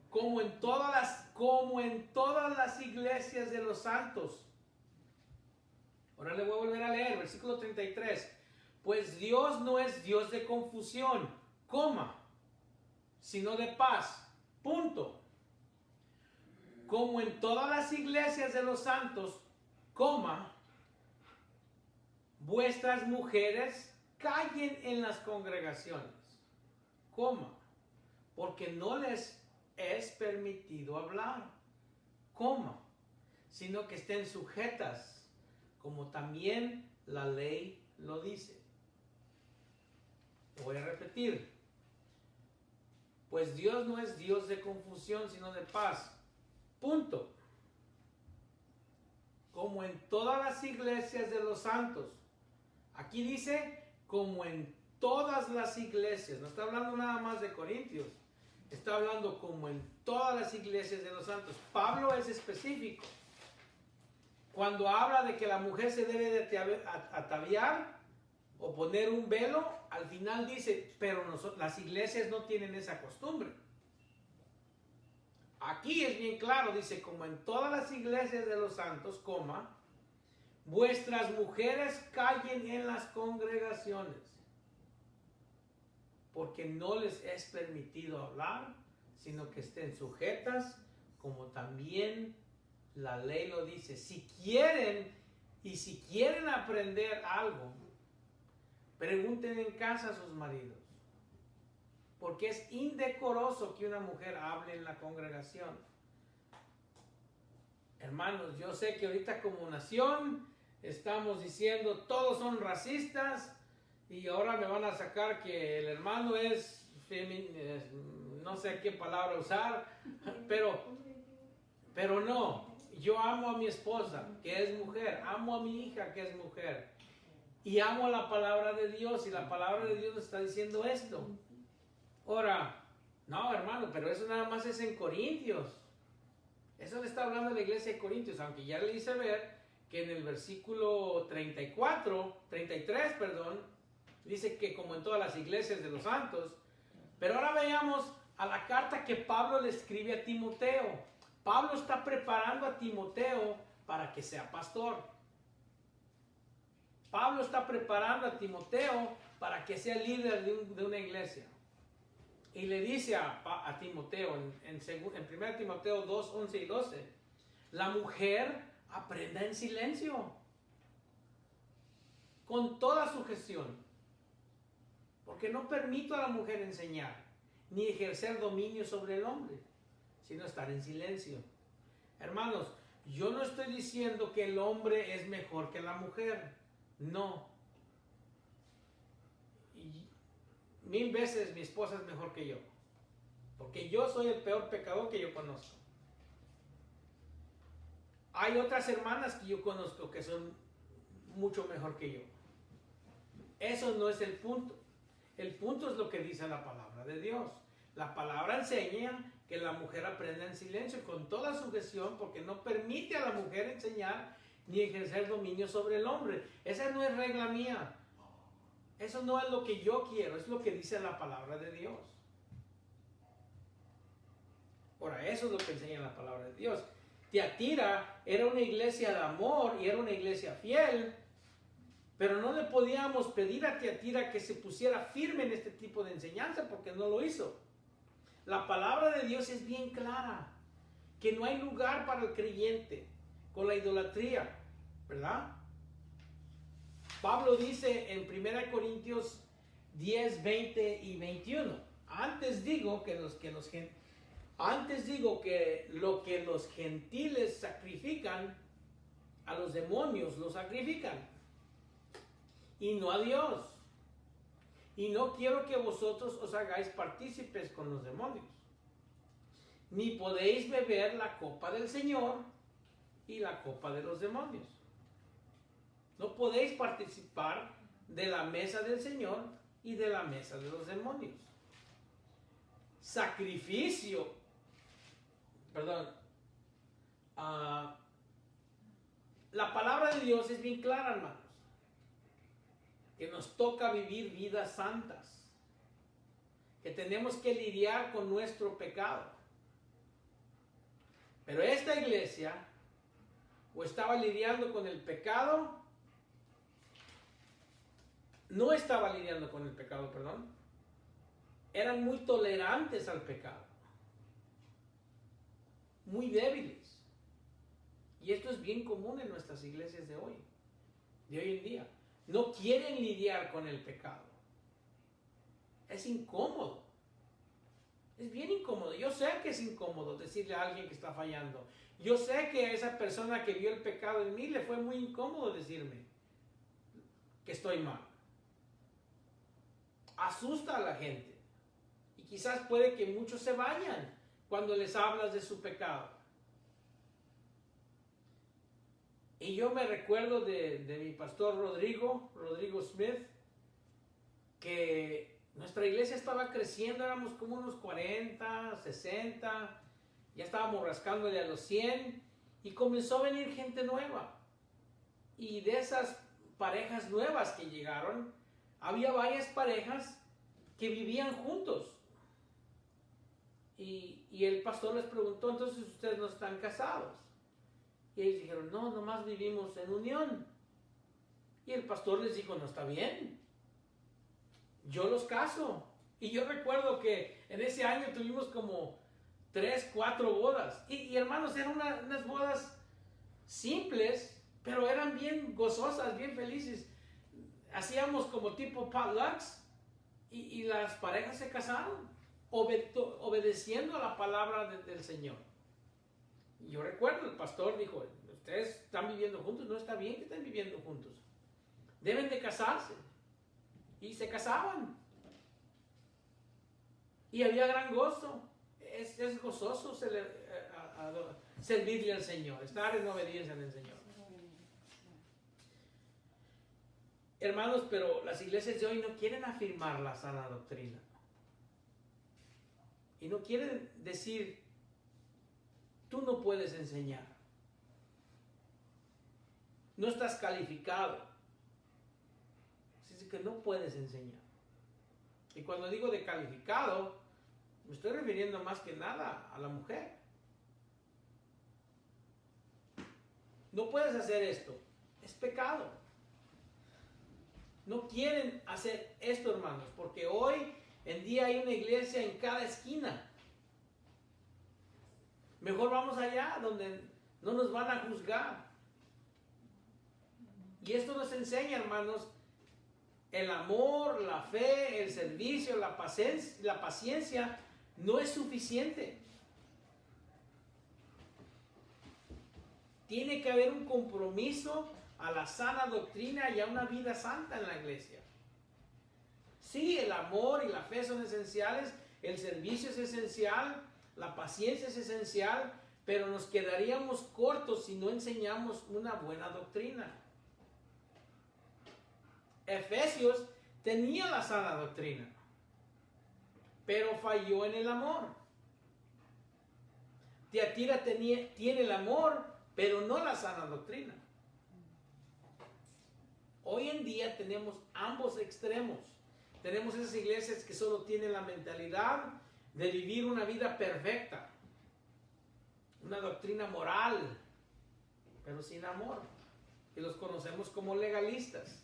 Como en todas las iglesias de los santos. Ahora le voy a volver a leer, versículo 33. Pues Dios no es Dios de confusión, sino de paz. Punto. Como en todas las iglesias de los santos, vuestras mujeres callen en las congregaciones, porque no les es permitido hablar, sino que estén sujetas, como también la ley lo dice. Voy a repetir. Pues Dios no es Dios de confusión, sino de paz. Punto. Como en todas las iglesias de los santos. Aquí dice, como en todas las iglesias. No está hablando nada más de Corintios. Está hablando como en todas las iglesias de los santos. Pablo es específico. Cuando habla de que la mujer se debe de ataviar o poner un velo, al final dice, pero las iglesias no tienen esa costumbre. Aquí es bien claro, dice, como en todas las iglesias de los santos, vuestras mujeres callen en las congregaciones, porque no les es permitido hablar, sino que estén sujetas, como también la ley lo dice. Si quieren aprender algo, pregunten en casa a sus maridos, porque es indecoroso que una mujer hable en la congregación. Hermanos, yo sé que ahorita como nación estamos diciendo todos son racistas y ahora me van a sacar que el hermano es no sé qué palabra usar, pero no. Yo amo a mi esposa, que es mujer, amo a mi hija, que es mujer, y amo la palabra de Dios, y la palabra de Dios nos está diciendo esto. Ahora, no, hermano, pero eso nada más es en Corintios. Eso le está hablando a la iglesia de Corintios, aunque ya le hice ver que en el versículo 33, dice que como en todas las iglesias de los santos. Pero ahora veamos a la carta que Pablo le escribe a Timoteo. Pablo está preparando a Timoteo para que sea pastor. Pablo está preparando a Timoteo para que sea líder de una iglesia. Y le dice a Timoteo en 1 Timoteo 2, 11 y 12, la mujer aprenda en silencio, con toda sujeción, porque no permito a la mujer enseñar, ni ejercer dominio sobre el hombre, sino estar en silencio. Hermanos, yo no estoy diciendo que el hombre es mejor que la mujer, no. 1000 veces mi esposa es mejor que yo. Porque yo soy el peor pecador que yo conozco. Hay otras hermanas que yo conozco que son mucho mejor que yo. Eso no es el punto. El punto es lo que dice la palabra de Dios. La palabra enseña que la mujer aprenda en silencio con toda sujeción porque no permite a la mujer enseñar ni ejercer dominio sobre el hombre. Esa no es regla mía. Eso no es lo que yo quiero, es lo que dice la palabra de Dios. Ahora, eso es lo que enseña la palabra de Dios. Tiatira era una iglesia de amor y era una iglesia fiel, pero no le podíamos pedir a Tiatira que se pusiera firme en este tipo de enseñanza porque no lo hizo. La palabra de Dios es bien clara, que no hay lugar para el creyente con la idolatría, ¿verdad? Pablo dice en 1 Corintios 10, 20 y 21, antes digo que lo que los gentiles sacrifican, a los demonios los sacrifican, y no a Dios. Y no quiero que vosotros os hagáis partícipes con los demonios. Ni podéis beber la copa del Señor y la copa de los demonios. No podéis participar de la mesa del Señor y de la mesa de los demonios. La palabra de Dios es bien clara, hermanos, que nos toca vivir vidas santas, que tenemos que lidiar con nuestro pecado. Pero esta iglesia o estaba lidiando con el pecado, no estaba lidiando con el pecado, perdón. Eran muy tolerantes al pecado, muy débiles. Y esto es bien común en nuestras iglesias de hoy en día. No quieren lidiar con el pecado. Es incómodo. Es bien incómodo. Yo sé que es incómodo decirle a alguien que está fallando. Yo sé que a esa persona que vio el pecado en mí le fue muy incómodo decirme que estoy mal. Asusta a la gente. Y quizás puede que muchos se vayan cuando les hablas de su pecado. Y yo me recuerdo de mi pastor Rodrigo Smith, que nuestra iglesia estaba creciendo, éramos como unos 40, 60, ya estábamos rascándole a los 100 y comenzó a venir gente nueva. Y de esas parejas nuevas que llegaron, había varias parejas que vivían juntos. Y el pastor les preguntó, entonces ustedes no están casados. Y ellos dijeron, no, nomás vivimos en unión. Y el pastor les dijo, no está bien, yo los caso. Y yo recuerdo que en ese año tuvimos como 3, 4 bodas. Y hermanos, eran unas bodas simples, pero eran bien gozosas, bien felices. Hacíamos como tipo potlucks y las parejas se casaron, obedeciendo a la palabra del Señor. Yo recuerdo, el pastor dijo, ustedes están viviendo juntos, no está bien que estén viviendo juntos. Deben de casarse. Y se casaban. Y había gran gozo. Es gozoso servirle al Señor, estar en obediencia al Señor. Hermanos, pero las iglesias de hoy no quieren afirmar la sana doctrina. Y no quieren decir, tú no puedes enseñar. No estás calificado. Así que no puedes enseñar. Y cuando digo de calificado, me estoy refiriendo más que nada a la mujer. No puedes hacer esto. Es pecado. No quieren hacer esto, hermanos, porque hoy en día hay una iglesia en cada esquina. Mejor vamos allá donde no nos van a juzgar. Y esto nos enseña, hermanos, el amor, la fe, el servicio, la paciencia no es suficiente. Tiene que haber un compromiso a la sana doctrina y a una vida santa en la iglesia. Sí, el amor y la fe son esenciales, el servicio es esencial, la paciencia es esencial, pero nos quedaríamos cortos si no enseñamos una buena doctrina. Efesios tenía la sana doctrina, pero falló en el amor. Tiatira tiene el amor, pero no la sana doctrina. Hoy en día tenemos ambos extremos. Tenemos esas iglesias que solo tienen la mentalidad de vivir una vida perfecta, una doctrina moral, pero sin amor. Y los conocemos como legalistas.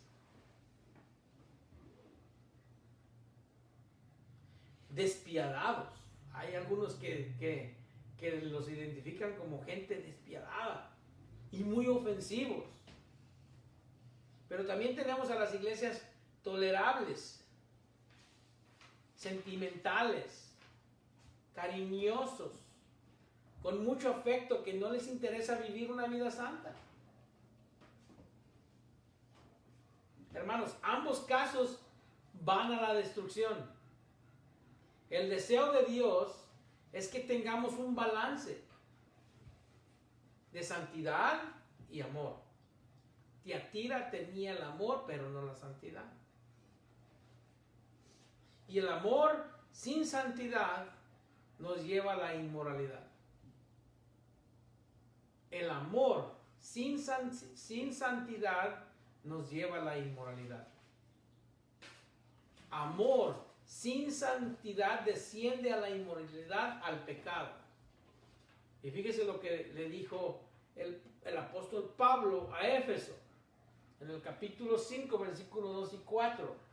Despiadados. Hay algunos que los identifican como gente despiadada y muy ofensivos. Pero también tenemos a las iglesias tolerables, sentimentales, cariñosos, con mucho afecto, que no les interesa vivir una vida santa. Hermanos, ambos casos van a la destrucción. El deseo de Dios es que tengamos un balance de santidad y amor. Tiatira tenía el amor, pero no la santidad. Y el amor sin santidad nos lleva a la inmoralidad. El amor sin santidad nos lleva a la inmoralidad. Amor sin santidad desciende a la inmoralidad, al pecado. Y fíjese lo que le dijo el apóstol Pablo a Éfeso, en el capítulo 5, versículos 2 y 4.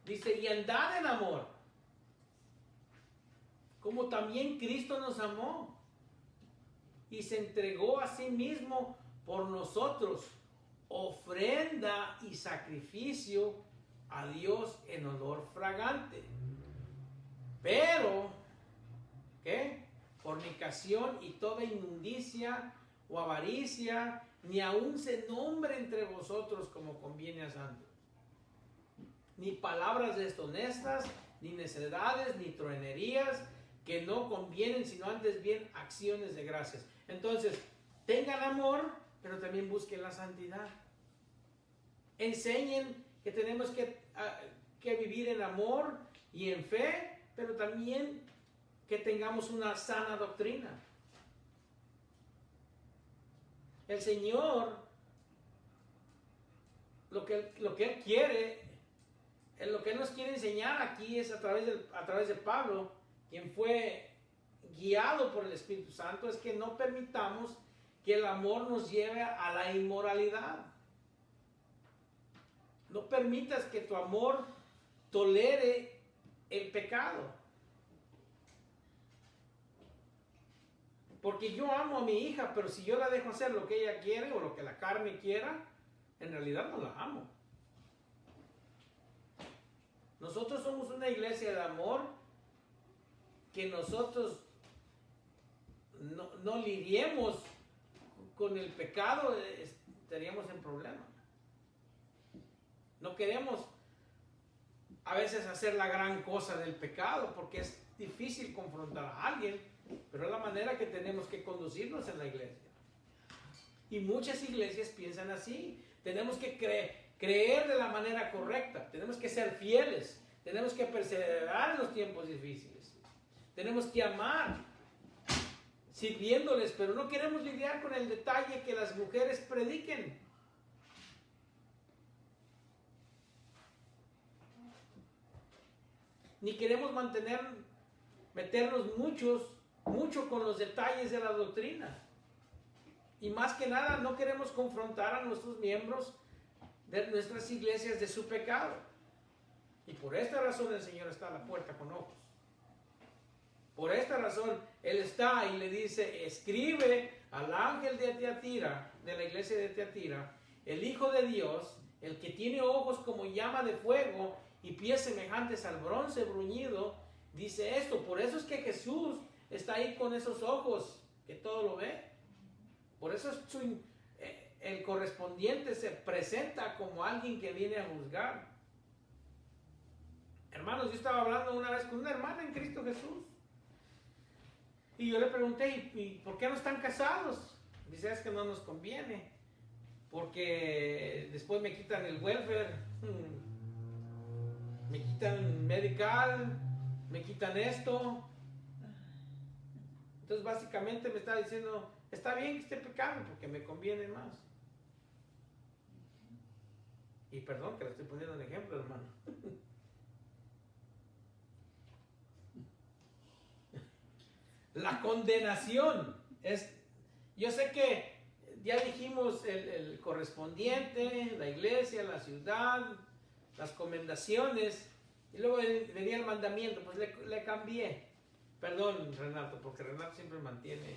Dice, y andad en amor, como también Cristo nos amó, y se entregó a sí mismo por nosotros, ofrenda y sacrificio a Dios en olor fragante. Pero, ¿qué? Fornicación y toda inmundicia o avaricia, ni aun se nombre entre vosotros como conviene a santos. Ni palabras deshonestas, ni necedades, ni truenerías, que no convienen, sino antes bien acciones de gracias. Entonces, tengan amor, pero también busquen la santidad. Enseñen que tenemos que vivir en amor y en fe, pero también que tengamos una sana doctrina. El Señor, lo que Él quiere, lo que Él nos quiere enseñar aquí es a través de Pablo, quien fue guiado por el Espíritu Santo, es que no permitamos que el amor nos lleve a la inmoralidad. No permitas que tu amor tolere el pecado. Porque yo amo a mi hija, pero si yo la dejo hacer lo que ella quiere o lo que la carne quiera, en realidad no la amo. Nosotros somos una iglesia de amor, que nosotros no lidiemos con el pecado, estaríamos en problemas. No queremos a veces hacer la gran cosa del pecado, porque es difícil confrontar a alguien, pero es la manera que tenemos que conducirnos en la iglesia. Y muchas iglesias piensan así. Tenemos que creer de la manera correcta, tenemos que ser fieles, tenemos que perseverar en los tiempos difíciles, tenemos que amar sirviéndoles, pero no queremos lidiar con el detalle que las mujeres prediquen. Ni queremos meternos mucho con los detalles de la doctrina. Y más que nada, no queremos confrontar a nuestros miembros de nuestras iglesias de su pecado. Y por esta razón el Señor está a la puerta con ojos. Por esta razón Él está y le dice, escribe al ángel de Tiatira, de la iglesia de Tiatira, el Hijo de Dios, el que tiene ojos como llama de fuego y pies semejantes al bronce bruñido, dice esto. Por eso es que Jesús está ahí con esos ojos, que todo lo ve. Por eso el correspondiente se presenta como alguien que viene a juzgar. Hermanos, yo estaba hablando una vez con una hermana en Cristo Jesús. Y yo le pregunté, ¿y por qué no están casados? Dice, es que no nos conviene. Porque después me quitan el welfare, me quitan medical, me quitan esto. Entonces básicamente me está diciendo, está bien que esté pecando porque me conviene más. Y perdón que le estoy poniendo un ejemplo, hermano. La condenación es, yo sé que ya dijimos el correspondiente, la iglesia, la ciudad, las comendaciones, y luego venía el mandamiento, pues le cambié. Perdón, Renato, porque Renato siempre mantiene.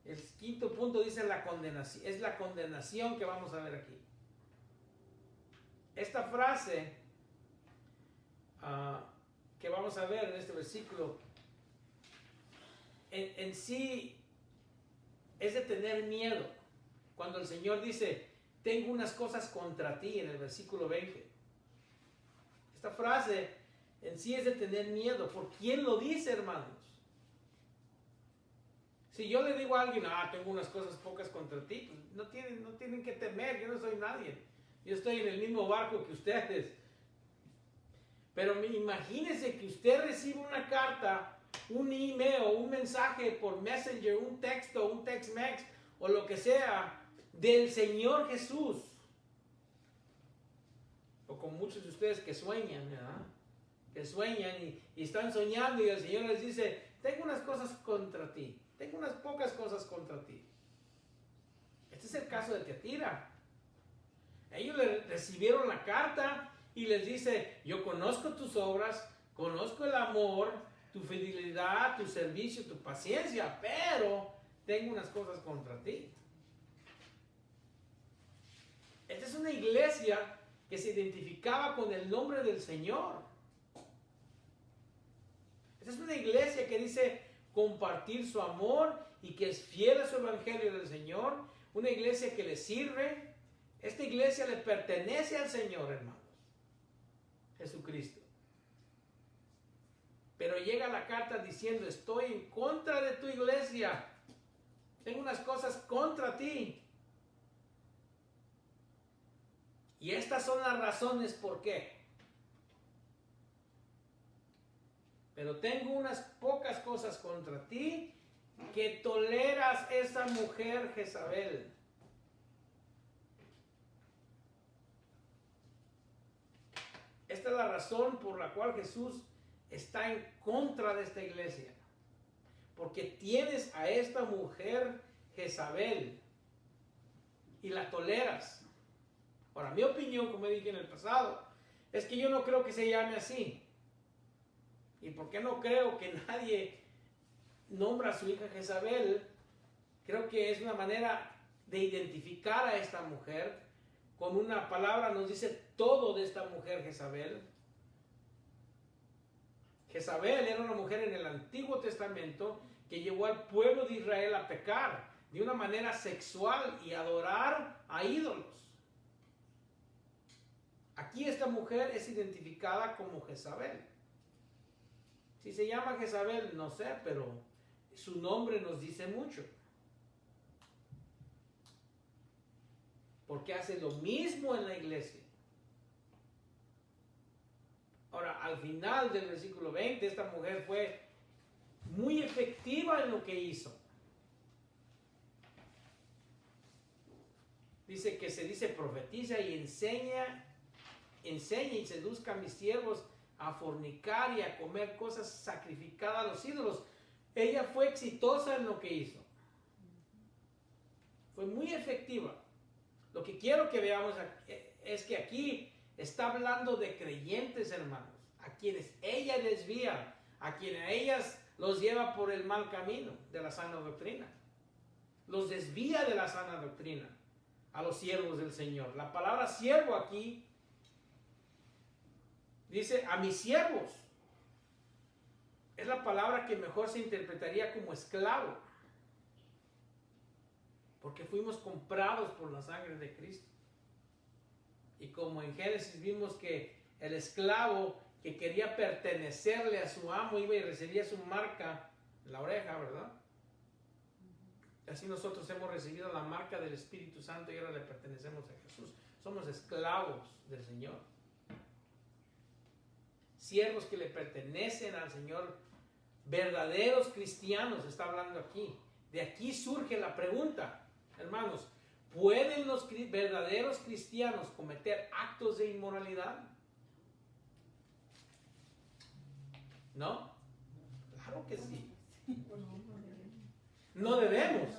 El quinto punto dice la condenación, es la condenación que vamos a ver aquí. Esta frase que vamos a ver en este versículo, en sí es de tener miedo. Cuando el Señor dice, tengo unas cosas contra ti, en el versículo 20. Esta frase en sí es de tener miedo. ¿Por quién lo dice, hermanos? Si yo le digo a alguien, tengo unas cosas pocas contra ti, pues no tienen que temer, yo no soy nadie. Yo estoy en el mismo barco que ustedes. Pero imagínense que usted recibe una carta, un email, un mensaje por Messenger, un texto, un text-mex o lo que sea del Señor Jesús. O con muchos de ustedes que sueñan, ¿verdad? Que sueñan y están soñando y el Señor les dice, tengo unas cosas contra ti, tengo unas pocas cosas contra ti. Este es el caso de Tiatira. Ellos recibieron la carta y les dice, yo conozco tus obras, conozco el amor, tu fidelidad, tu servicio, tu paciencia, pero tengo unas cosas contra ti. Esta es una iglesia que se identificaba con el nombre del Señor. Esta es una iglesia que dice compartir su amor y que es fiel a su evangelio del Señor. Una iglesia que le sirve. Esta iglesia le pertenece al Señor, hermanos. Jesucristo. Pero llega la carta diciendo, estoy en contra de tu iglesia. Tengo unas cosas contra ti. Y estas son las razones por qué. Pero tengo unas pocas cosas contra ti, que toleras esa mujer Jezabel. Esta es la razón por la cual Jesús está en contra de esta iglesia. Porque tienes a esta mujer Jezabel y la toleras. Ahora, mi opinión, como dije en el pasado, es que yo no creo que se llame así. ¿Y por qué no creo que nadie nombra a su hija Jezabel? Creo que es una manera de identificar a esta mujer. Con una palabra nos dice todo de esta mujer Jezabel. Jezabel era una mujer en el Antiguo Testamento que llevó al pueblo de Israel a pecar de una manera sexual y adorar a ídolos. Aquí esta mujer es identificada como Jezabel. Si se llama Jezabel, no sé, pero su nombre nos dice mucho. Porque hace lo mismo en la iglesia. Ahora, al final del versículo 20, esta mujer fue muy efectiva en lo que hizo. Dice que se dice profetiza y enseña y seduzca a mis siervos a fornicar y a comer cosas sacrificadas a los ídolos. Ella fue exitosa en lo que hizo. Fue muy efectiva. Lo que quiero que veamos es que aquí está hablando de creyentes, hermanos, a quienes ella desvía, a quienes ellas los lleva por el mal camino de la sana doctrina. Los desvía de la sana doctrina a los siervos del Señor. La palabra siervo aquí dice a mis siervos. Es la palabra que mejor se interpretaría como esclavo. Porque fuimos comprados por la sangre de Cristo. Y como en Génesis vimos que el esclavo que quería pertenecerle a su amo, iba y recibía su marca en la oreja, ¿verdad? Así nosotros hemos recibido la marca del Espíritu Santo y ahora le pertenecemos a Jesús. Somos esclavos del Señor. Siervos que le pertenecen al Señor, verdaderos cristianos, está hablando aquí. De aquí surge la pregunta, hermanos, ¿pueden los verdaderos cristianos cometer actos de inmoralidad? ¿No? Claro que sí. No debemos.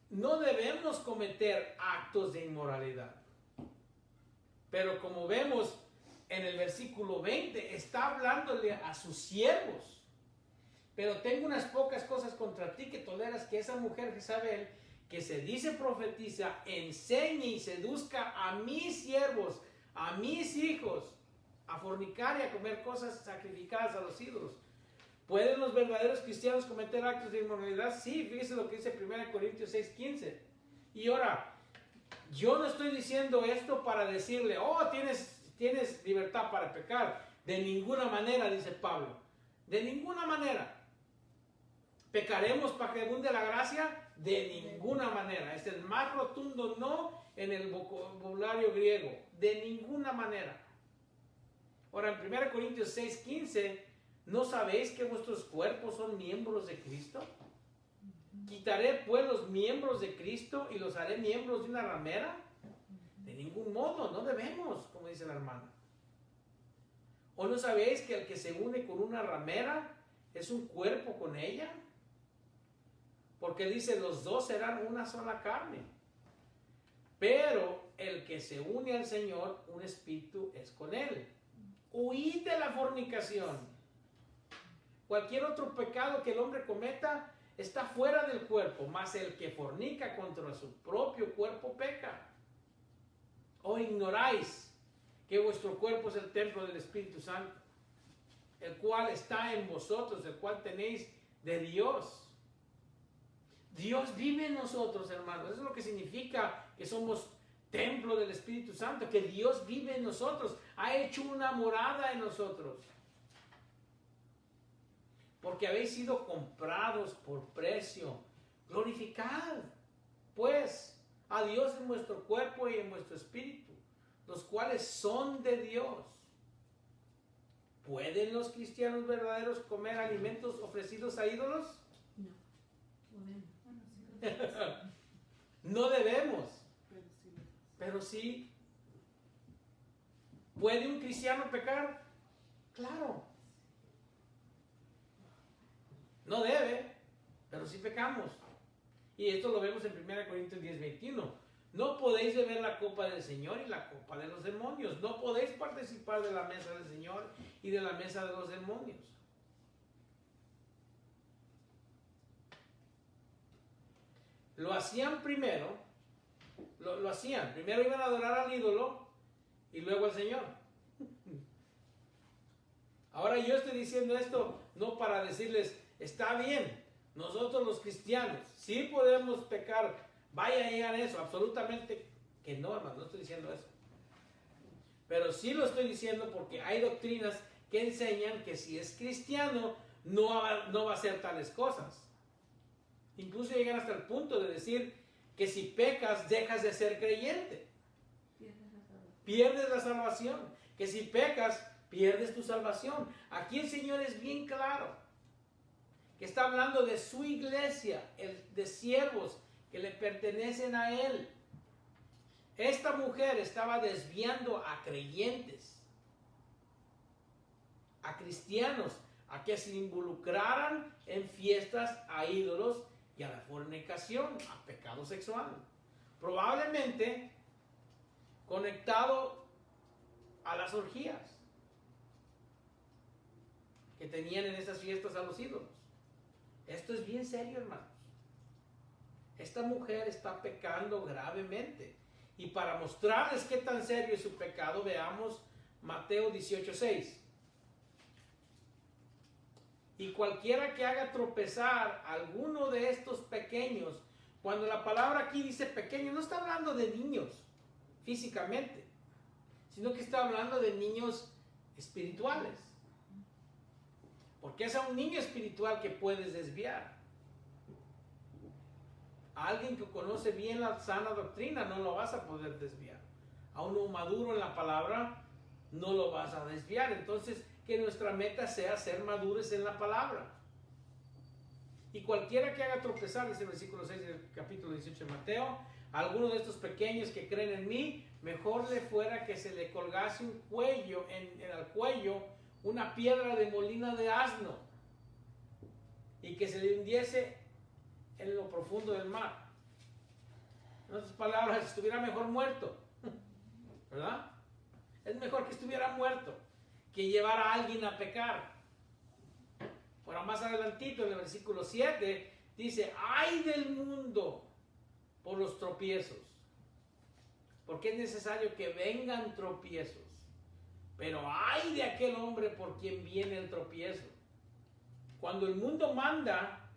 No debemos cometer actos de inmoralidad. Pero como vemos en el versículo 20, está hablándole a sus siervos. Pero tengo unas pocas cosas contra ti, que toleras que esa mujer Jezabel, que se dice profetiza, enseñe y seduzca a mis siervos, a mis hijos, a fornicar y a comer cosas sacrificadas a los ídolos. ¿Pueden los verdaderos cristianos cometer actos de inmoralidad? Sí, fíjese lo que dice 1 Corintios 6:15. Y ahora, yo no estoy diciendo esto para decirle, oh, tienes libertad para pecar. De ninguna manera, dice Pablo. De ninguna manera. ¿Pecaremos para que abunde la gracia? De ninguna manera. Es el más rotundo no en el vocabulario griego. De ninguna manera. Ahora, en 1 Corintios 6:15, ¿no sabéis que vuestros cuerpos son miembros de Cristo? ¿Quitaré pues los miembros de Cristo y los haré miembros de una ramera? De ningún modo, no debemos, como dice la hermana. ¿O no sabéis que el que se une con una ramera es un cuerpo con ella? Porque dice, los dos serán una sola carne. Pero el que se une al Señor, un espíritu es con él. Huid de la fornicación. Cualquier otro pecado que el hombre cometa está fuera del cuerpo, mas el que fornica contra su propio cuerpo peca. ¿O ignoráis que vuestro cuerpo es el templo del Espíritu Santo, el cual está en vosotros, el cual tenéis de Dios? Dios vive en nosotros, hermanos. Eso es lo que significa que somos templo del Espíritu Santo, que Dios vive en nosotros, ha hecho una morada en nosotros. Porque habéis sido comprados por precio. Glorificad, pues, a Dios en vuestro cuerpo y en vuestro espíritu, los cuales son de Dios. ¿Pueden los cristianos verdaderos comer alimentos ofrecidos a ídolos? No debemos. Pero sí. ¿Puede un cristiano pecar? Claro. No debe, pero sí pecamos. Y esto lo vemos en 1 Corintios 10:21. No podéis beber la copa del Señor y la copa de los demonios. No podéis participar de la mesa del Señor y de la mesa de los demonios. Lo hacían primero. Lo hacían. Primero iban a adorar al ídolo y luego al Señor. Ahora yo estoy diciendo esto no para decirles, está bien, nosotros los cristianos sí podemos pecar, vaya y hagan eso, absolutamente que no, hermano, no estoy diciendo eso. Pero sí lo estoy diciendo porque hay doctrinas que enseñan que si es cristiano no va a hacer tales cosas. Incluso llegan hasta el punto de decir que si pecas dejas de ser creyente. Pierdes la salvación. Que si pecas pierdes tu salvación. Aquí el Señor es bien claro. Que está hablando de su iglesia, de siervos que le pertenecen a Él. Esta mujer estaba desviando a creyentes, a cristianos, a que se involucraran en fiestas a ídolos y a la fornicación, a pecado sexual. Probablemente conectado a las orgías que tenían en esas fiestas a los ídolos. Esto es bien serio, hermanos. Esta mujer está pecando gravemente. Y para mostrarles qué tan serio es su pecado, veamos Mateo 18:6. Y cualquiera que haga tropezar a alguno de estos pequeños, cuando la palabra aquí dice pequeño, no está hablando de niños físicamente, sino que está hablando de niños espirituales. Porque es a un niño espiritual que puedes desviar. A alguien que conoce bien la sana doctrina no lo vas a poder desviar. A uno maduro en la palabra no lo vas a desviar. Entonces, que nuestra meta sea ser maduros en la palabra. Y cualquiera que haga tropezar, dice el versículo 6 del capítulo 18 de Mateo, a alguno de estos pequeños que creen en mí, mejor le fuera que se le colgase un cuello en el cuello una piedra de molina de asno y que se le hundiese en lo profundo del mar. En otras palabras, estuviera mejor muerto, ¿verdad? Es mejor que estuviera muerto que llevar a alguien a pecar. Ahora más adelantito en el versículo 7 dice, ay del mundo por los tropiezos, porque es necesario que vengan tropiezos, pero ay de aquel hombre por quien viene el tropiezo. Cuando el mundo manda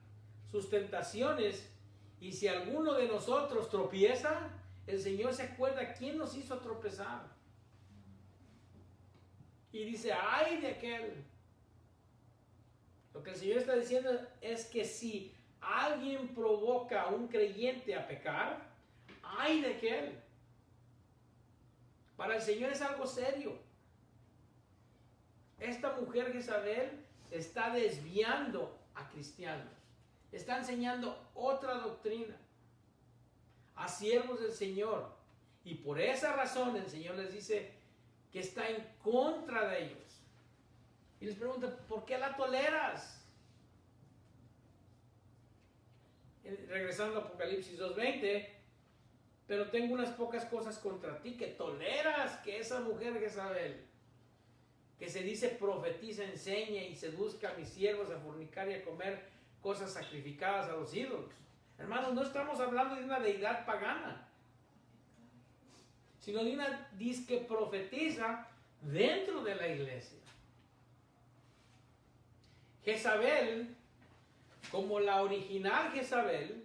sus tentaciones y si alguno de nosotros tropieza, el Señor se acuerda quién nos hizo tropezar. Y dice, ay de aquel. Lo que el Señor está diciendo es que si alguien provoca a un creyente a pecar, ay de aquel. Para el Señor es algo serio. Esta mujer Jezabel está desviando a cristianos. Está enseñando otra doctrina a siervos del Señor. Y por esa razón el Señor les dice que está en contra de ellos. Y les pregunta, ¿por qué la toleras? Regresando a Apocalipsis 2:20, pero tengo unas pocas cosas contra ti, que toleras que esa mujer Jezabel, que se dice profetiza, enseña y seduzca a mis siervos a fornicar y a comer cosas sacrificadas a los ídolos. Hermanos, no estamos hablando de una deidad pagana, sino de una disque profetiza dentro de la iglesia. Jezabel, como la original Jezabel,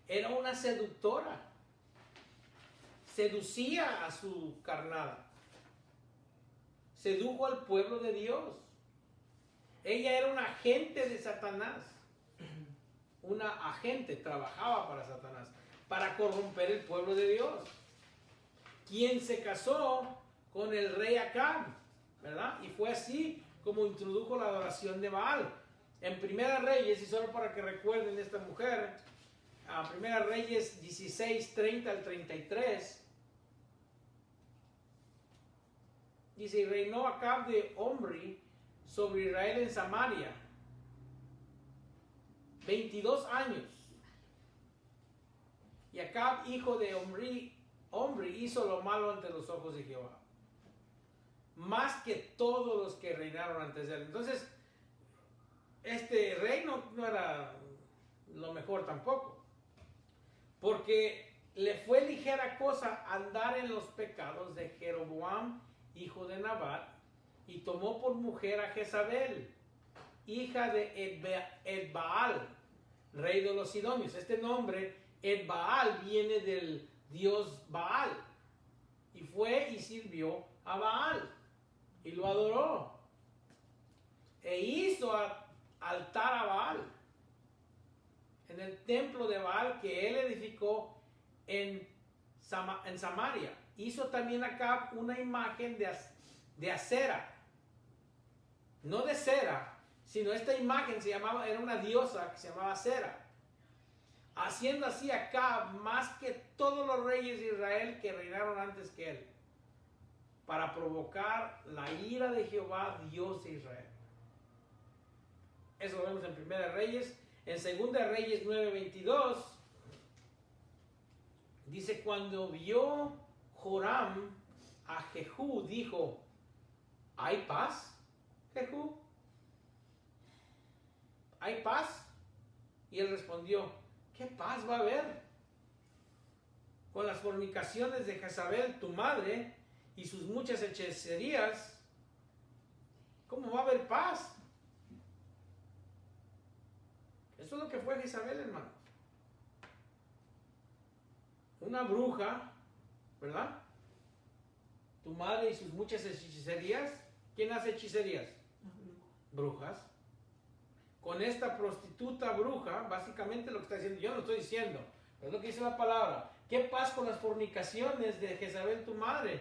era una seductora. Seducía a su carnada. Sedujo al pueblo de Dios. Ella era una agente de Satanás. Una agente, trabajaba para Satanás, para corromper el pueblo de Dios. Quien se casó con el rey Acab, ¿verdad? Y fue así como introdujo la adoración de Baal. En Primera Reyes, y solo para que recuerden esta mujer, a Primera Reyes 16, 30 al 33, dice, y reinó Acab de Omri sobre Israel en Samaria 22 años. Y Acab, hijo de Omri, hizo lo malo ante los ojos de Jehová, más que todos los que reinaron antes de él. Entonces, este rey no era lo mejor tampoco, porque le fue ligera cosa andar en los pecados de Jeroboam, hijo de Nabat, y tomó por mujer a Jezabel, hija de Edbaal, rey de los sidonios. Este nombre, Edbaal, viene del dios Baal, y fue y sirvió a Baal, y lo adoró, e hizo altar a Baal en el templo de Baal que él edificó en Samaria. Hizo también acá una imagen de acera, no de cera, sino esta imagen era una diosa que se llamaba Acera, haciendo así acá más que todos los reyes de Israel que reinaron antes que él, para provocar la ira de Jehová, Dios de Israel. Eso lo vemos en Primera Reyes. En Segunda Reyes 9:22 dice, cuando vio Joram a Jehú, dijo, ¿hay paz, Jehú? ¿Hay paz? Y él respondió, ¿qué paz va a haber? Con las fornicaciones de Jezabel, tu madre, y sus muchas hechicerías, ¿cómo va a haber paz? Eso es lo que fue Jezabel, hermanos. Una bruja, ¿verdad? tu madre y sus muchas hechicerías. ¿Quién hace hechicerías? Brujas. Con esta prostituta bruja, básicamente lo que está diciendo, yo no lo estoy diciendo, pero es lo que dice la palabra. ¿Qué pasa con las fornicaciones de Jezabel tu madre?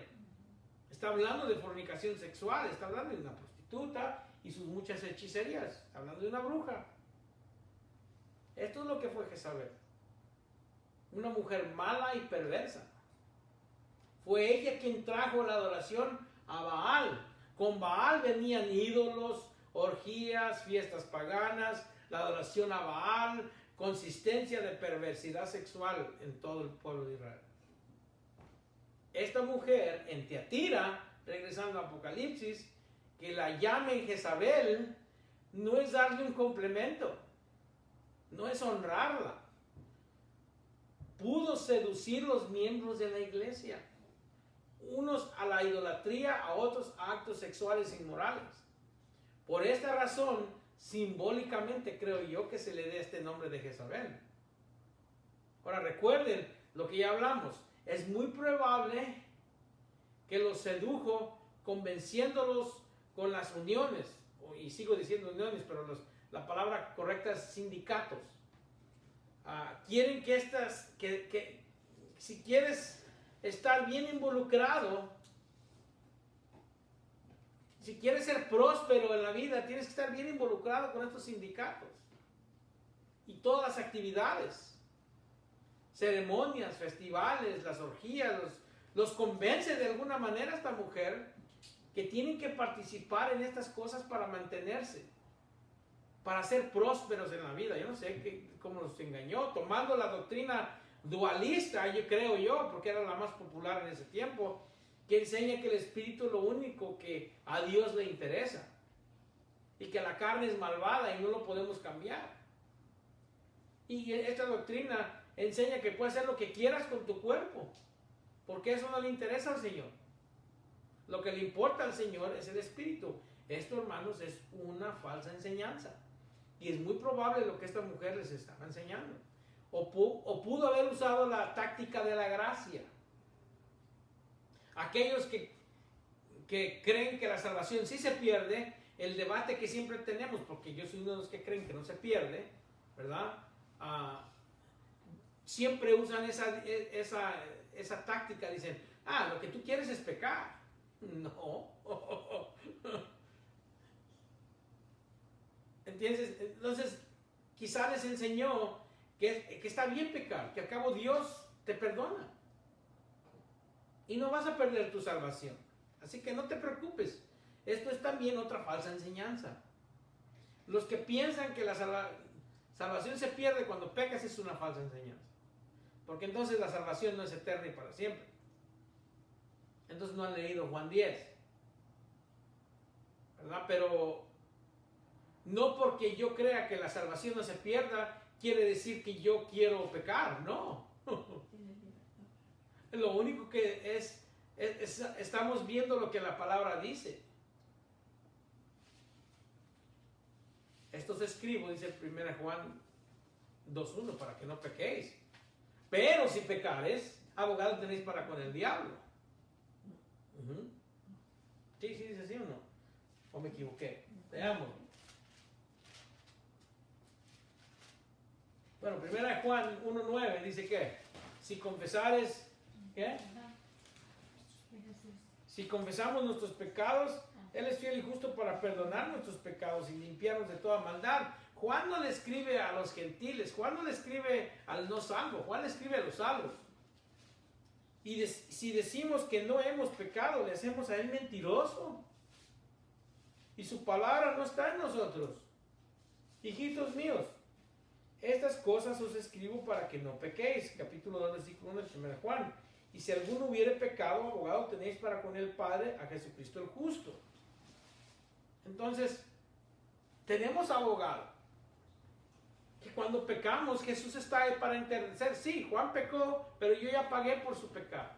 Está hablando de fornicación sexual, está hablando de una prostituta y sus muchas hechicerías, está hablando de una bruja. Esto es lo que fue Jezabel. Una mujer mala y perversa. Fue ella quien trajo la adoración a Baal. Con Baal venían ídolos, orgías, fiestas paganas, la adoración a Baal, consistencia de perversidad sexual en todo el pueblo de Israel. Esta mujer en Tiatira, regresando a Apocalipsis, que la llamen Jezabel, no es darle un complemento, no es honrarla. Pudo seducir los miembros de la iglesia, unos a la idolatría, a otros a actos sexuales inmorales. Por esta razón, simbólicamente creo yo que se le dé este nombre de Jezabel. Ahora recuerden lo que ya hablamos. Es muy probable que los sedujo convenciéndolos con las uniones, y sigo diciendo uniones, pero la palabra correcta es sindicatos. Quieren que si quieres estar bien involucrado, si quieres ser próspero en la vida, tienes que estar bien involucrado con estos sindicatos y todas las actividades, ceremonias, festivales, las orgías, los convence de alguna manera esta mujer que tienen que participar en estas cosas para mantenerse, para ser prósperos en la vida. Yo no sé cómo los engañó, tomando la doctrina dualista, creo yo, porque era la más popular en ese tiempo, que enseña que el espíritu es lo único que a Dios le interesa y que la carne es malvada y no lo podemos cambiar. Y esta doctrina enseña que puedes hacer lo que quieras con tu cuerpo, porque eso no le interesa al Señor. Lo que le importa al Señor es el espíritu. Esto, hermanos, es una falsa enseñanza. Y es muy probable lo que esta mujer les estaba enseñando. O pudo haber usado la táctica de la gracia. Aquellos que creen que la salvación sí se pierde, el debate que siempre tenemos, porque yo soy uno de los que creen que no se pierde, ¿verdad? Siempre usan esa táctica, dicen, lo que tú quieres es pecar. No. ¿Entiendes? Entonces, quizá les enseñó que está bien pecar, que al cabo Dios te perdona. Y no vas a perder tu salvación. Así que no te preocupes. Esto es también otra falsa enseñanza. Los que piensan que la salvación se pierde cuando pecas es una falsa enseñanza. Porque entonces la salvación no es eterna y para siempre. Entonces no han leído Juan 10. ¿Verdad? Pero no porque yo crea que la salvación no se pierda, quiere decir que yo quiero pecar. No. Lo único que estamos viendo lo que la palabra dice. Esto se escribo, dice 1 Juan 2:1, para que no pequéis. Pero si pecares, abogado tenéis para con el diablo. Sí, dice así o no. ¿O me equivoqué? Veamos. Bueno, 1 Juan 1:9 dice que si confesares, ¿qué? Si confesamos nuestros pecados, Él es fiel y justo para perdonar nuestros pecados y limpiarnos de toda maldad. Juan no le escribe a los gentiles, Juan no le escribe al no salvo, Juan le escribe a los salvos. Y si decimos que no hemos pecado, le hacemos a Él mentiroso. Y su palabra no está en nosotros. Hijitos míos, estas cosas os escribo para que no pequéis. Capítulo 2, versículo 1 de 1 Juan. Y si alguno hubiere pecado, abogado tenéis para con el Padre, a Jesucristo el justo. Entonces, tenemos abogado. Que cuando pecamos, Jesús está ahí para interceder. Sí, Juan pecó, pero yo ya pagué por su pecado.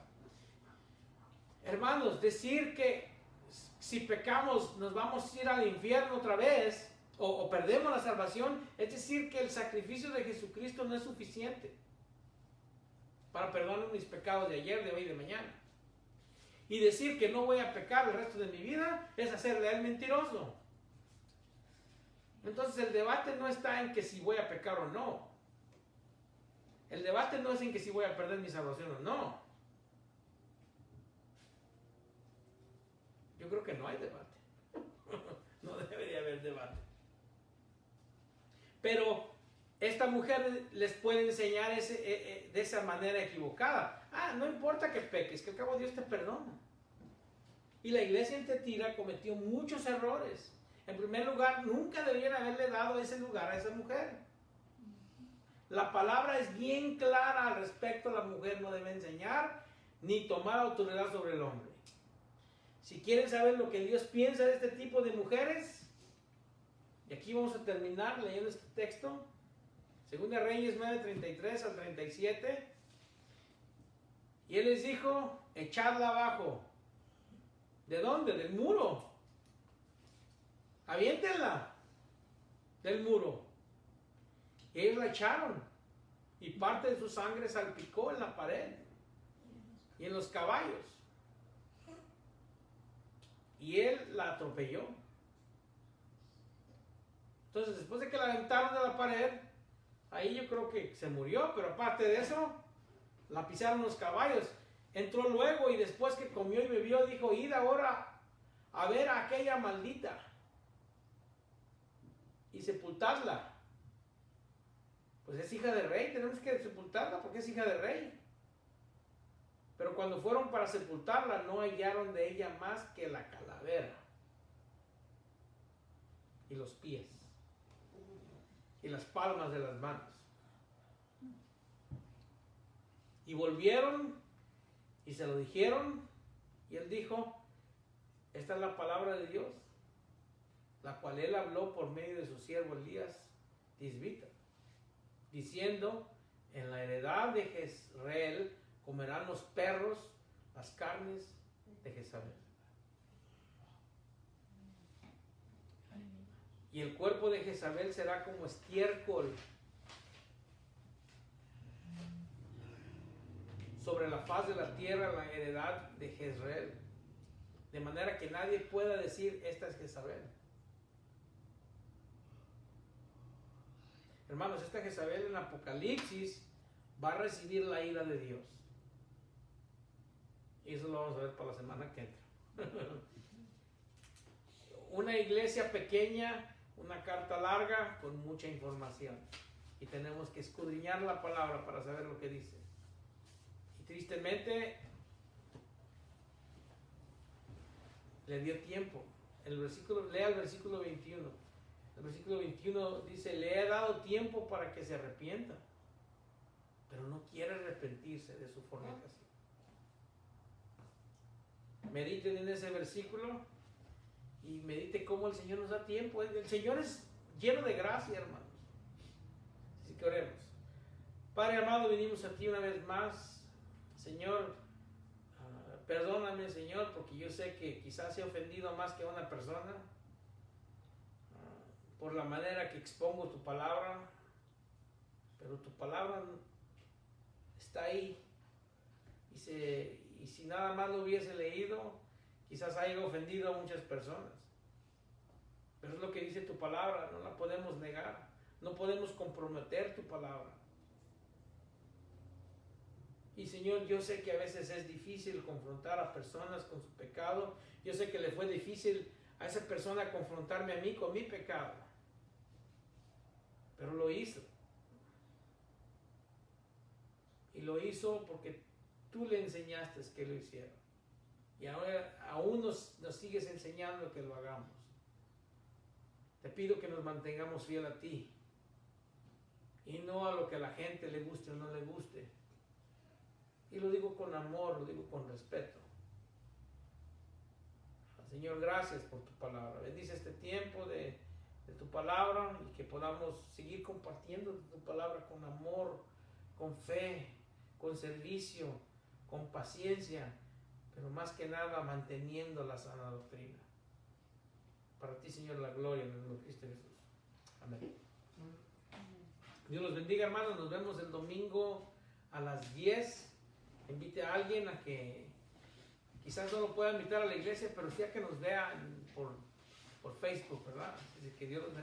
Hermanos, decir que si pecamos nos vamos a ir al infierno otra vez, o perdemos la salvación, es decir que el sacrificio de Jesucristo no es suficiente para perdonar mis pecados de ayer, de hoy y de mañana. Y decir que no voy a pecar el resto de mi vida es hacerle a él mentiroso. Entonces el debate no está en que si voy a pecar o no. El debate no es en que si voy a perder mi salvación o no. Yo creo que no hay debate. No debe de haber debate. Pero esta mujer les puede enseñar de esa manera equivocada. No importa que peques, que al cabo Dios te perdona. Y la iglesia en Tiatira cometió muchos errores. En primer lugar, nunca debían haberle dado ese lugar a esa mujer. La palabra es bien clara al respecto. La mujer no debe enseñar ni tomar autoridad sobre el hombre. Si quieren saber lo que Dios piensa de este tipo de mujeres, y aquí vamos a terminar leyendo este texto, 2 Reyes 9:33 al 37. Y él les dijo, echadla abajo. ¿De dónde? Del muro. Aviéntenla del muro. Y ellos la echaron. Y parte de su sangre salpicó en la pared y en los caballos. Y él la atropelló. Entonces, después de que la aventaron de la pared, ahí yo creo que se murió, pero aparte de eso, la pisaron los caballos. Entró luego y después que comió y bebió, dijo, id ahora a ver a aquella maldita y sepultadla. Pues es hija de rey, tenemos que sepultarla porque es hija de rey. Pero cuando fueron para sepultarla, no hallaron de ella más que la calavera y los pies y las palmas de las manos. Y volvieron y se lo dijeron, y él dijo, esta es la palabra de Dios, la cual él habló por medio de su siervo Elías Tisbita, diciendo, en la heredad de Jezreel comerán los perros las carnes de Jezabel. Y el cuerpo de Jezabel será como estiércol sobre la faz de la tierra, la heredad de Jezreel, de manera que nadie pueda decir, esta es Jezabel. Hermanos, esta Jezabel en Apocalipsis va a recibir la ira de Dios. Y eso lo vamos a ver para la semana que entra. Una iglesia pequeña, una carta larga con mucha información. Y tenemos que escudriñar la palabra para saber lo que dice. Y tristemente, le dio tiempo. Lea el versículo 21. El versículo 21 dice, le he dado tiempo para que se arrepienta, pero no quiere arrepentirse de su fornicación. Mediten en ese versículo y medite cómo el Señor nos da tiempo. El Señor es lleno de gracia, hermanos. Así que oremos. Padre amado, venimos a ti una vez más. Señor, perdóname, Señor, porque yo sé que quizás he ofendido más que a una persona por la manera que expongo tu palabra, pero tu palabra está ahí. Y si nada más lo hubiese leído, quizás haya ofendido a muchas personas. Pero es lo que dice tu palabra, no la podemos negar, no podemos comprometer tu palabra. Y Señor, yo sé que a veces es difícil confrontar a personas con su pecado. Yo sé que le fue difícil a esa persona confrontarme a mí con mi pecado. Pero lo hizo. Y lo hizo porque tú le enseñaste que lo hiciera. Y ahora aún nos sigues enseñando que lo hagamos. Te pido que nos mantengamos fiel a ti. Y no a lo que a la gente le guste o no le guste. Y lo digo con amor, lo digo con respeto. Señor, gracias por tu palabra. Bendice este tiempo de tu palabra y que podamos seguir compartiendo tu palabra con amor, con fe, con servicio, con paciencia, pero más que nada manteniendo la sana doctrina. Para ti, Señor, la gloria en el nombre de Cristo Jesús. Amén. Dios los bendiga, hermanos. Nos vemos el domingo a las 10. Invite a alguien a que quizás no lo pueda invitar a la iglesia, pero sí a que nos vea por Facebook, ¿verdad? Así que Dios los bendiga.